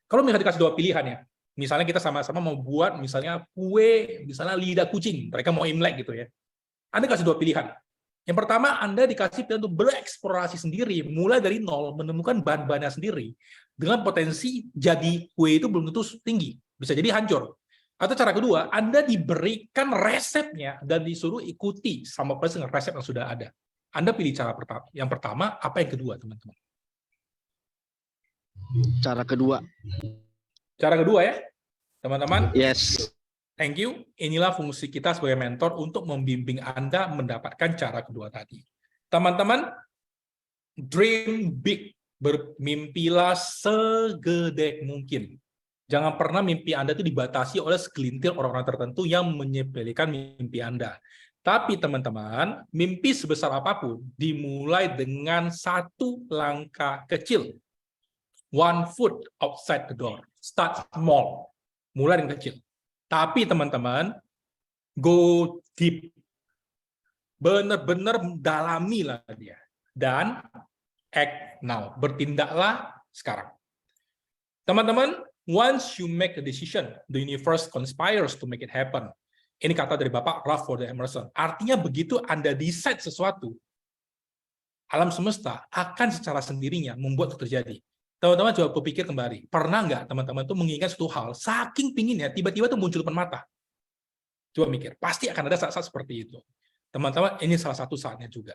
kalau misalnya dikasih 2 pilihan ya, misalnya kita sama-sama mau buat misalnya kue, misalnya lidah kucing, mereka mau Imlek gitu ya. Anda kasih 2 pilihan. Yang pertama, Anda dikasih pilihan untuk bereksplorasi sendiri, mulai dari nol, menemukan bahan-bahannya sendiri, dengan potensi jadi kue itu belum tentu tinggi, bisa jadi hancur. Atau cara kedua, Anda diberikan resepnya dan disuruh ikuti sama persis dengan resep yang sudah ada. Anda pilih cara pertama. Yang pertama, apa yang kedua, teman-teman? Cara kedua. Cara kedua ya, teman-teman. Yes. Thank you. Inilah fungsi kita sebagai mentor untuk membimbing Anda mendapatkan cara kedua tadi. Teman-teman, dream big. Bermimpilah segede mungkin. Jangan pernah mimpi Anda itu dibatasi oleh segelintir orang-orang tertentu yang menyepelekan mimpi Anda. Tapi teman-teman, mimpi sebesar apapun dimulai dengan satu langkah kecil. One foot outside the door. Start small. Mulai dengan kecil. Tapi teman-teman, go deep. Benar-benar dalamilah dia. Dan act now. Bertindaklah sekarang. Teman-teman, once you make a decision, the universe conspires to make it happen. Ini kata dari Bapak Ralph Waldo Emerson. Artinya begitu Anda decide sesuatu, alam semesta akan secara sendirinya membuat itu terjadi. Teman-teman coba berpikir kembali. Pernah nggak teman-teman tuh menginginkan suatu hal, saking pinginnya, tiba-tiba tuh muncul depan mata? Coba mikir. Pasti akan ada saat-saat seperti itu. Teman-teman, ini salah satu saatnya juga.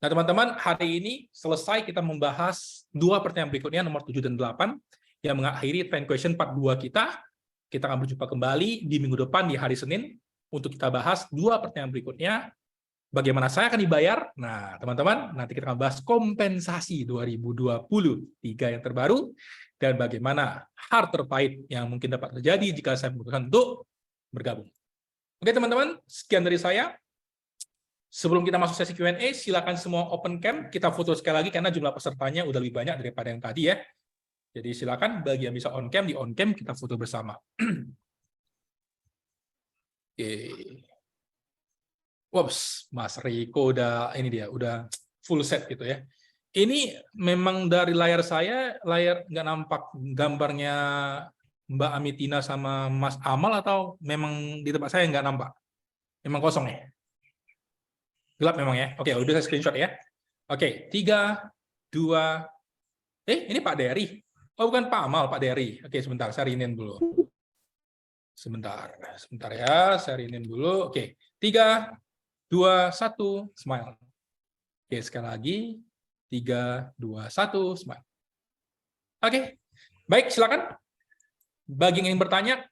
Nah, teman-teman, hari ini selesai kita membahas 2 pertanyaan berikutnya, nomor 7 dan 8, yang mengakhiri 10 question part 2 kita. Kita akan berjumpa kembali di minggu depan di hari Senin untuk kita bahas 2 pertanyaan berikutnya. Bagaimana saya akan dibayar? Nah, teman-teman, nanti kita akan bahas kompensasi 2023 yang terbaru dan bagaimana hal terpahit yang mungkin dapat terjadi jika saya memutuskan untuk bergabung. Oke, teman-teman, sekian dari saya. Sebelum kita masuk sesi Q&A, silakan semua open cam. Kita foto sekali lagi karena jumlah pesertanya udah lebih banyak daripada yang tadi ya. Jadi silakan bagi yang bisa on cam, di on cam kita foto bersama. Oke. Wops, Mas Riko udah ini dia, udah full set gitu ya. Ini memang dari layar saya, layar nggak nampak gambarnya Mbak Amitina sama Mas Amal atau memang di tempat saya nggak nampak? Memang kosong ya? Gelap memang ya? Oke, udah saya screenshot ya. Oke, 3, 2, ini Pak Dery. Oh, bukan Pak Amal, Pak Dery. Oke, sebentar, saya rinin dulu. Sebentar ya, saya rinin dulu. Oke, 3, 2, 1, smile. Oke, sekali lagi. 3, 2, 1, smile. Oke, baik, silakan. Bagi yang ingin bertanya,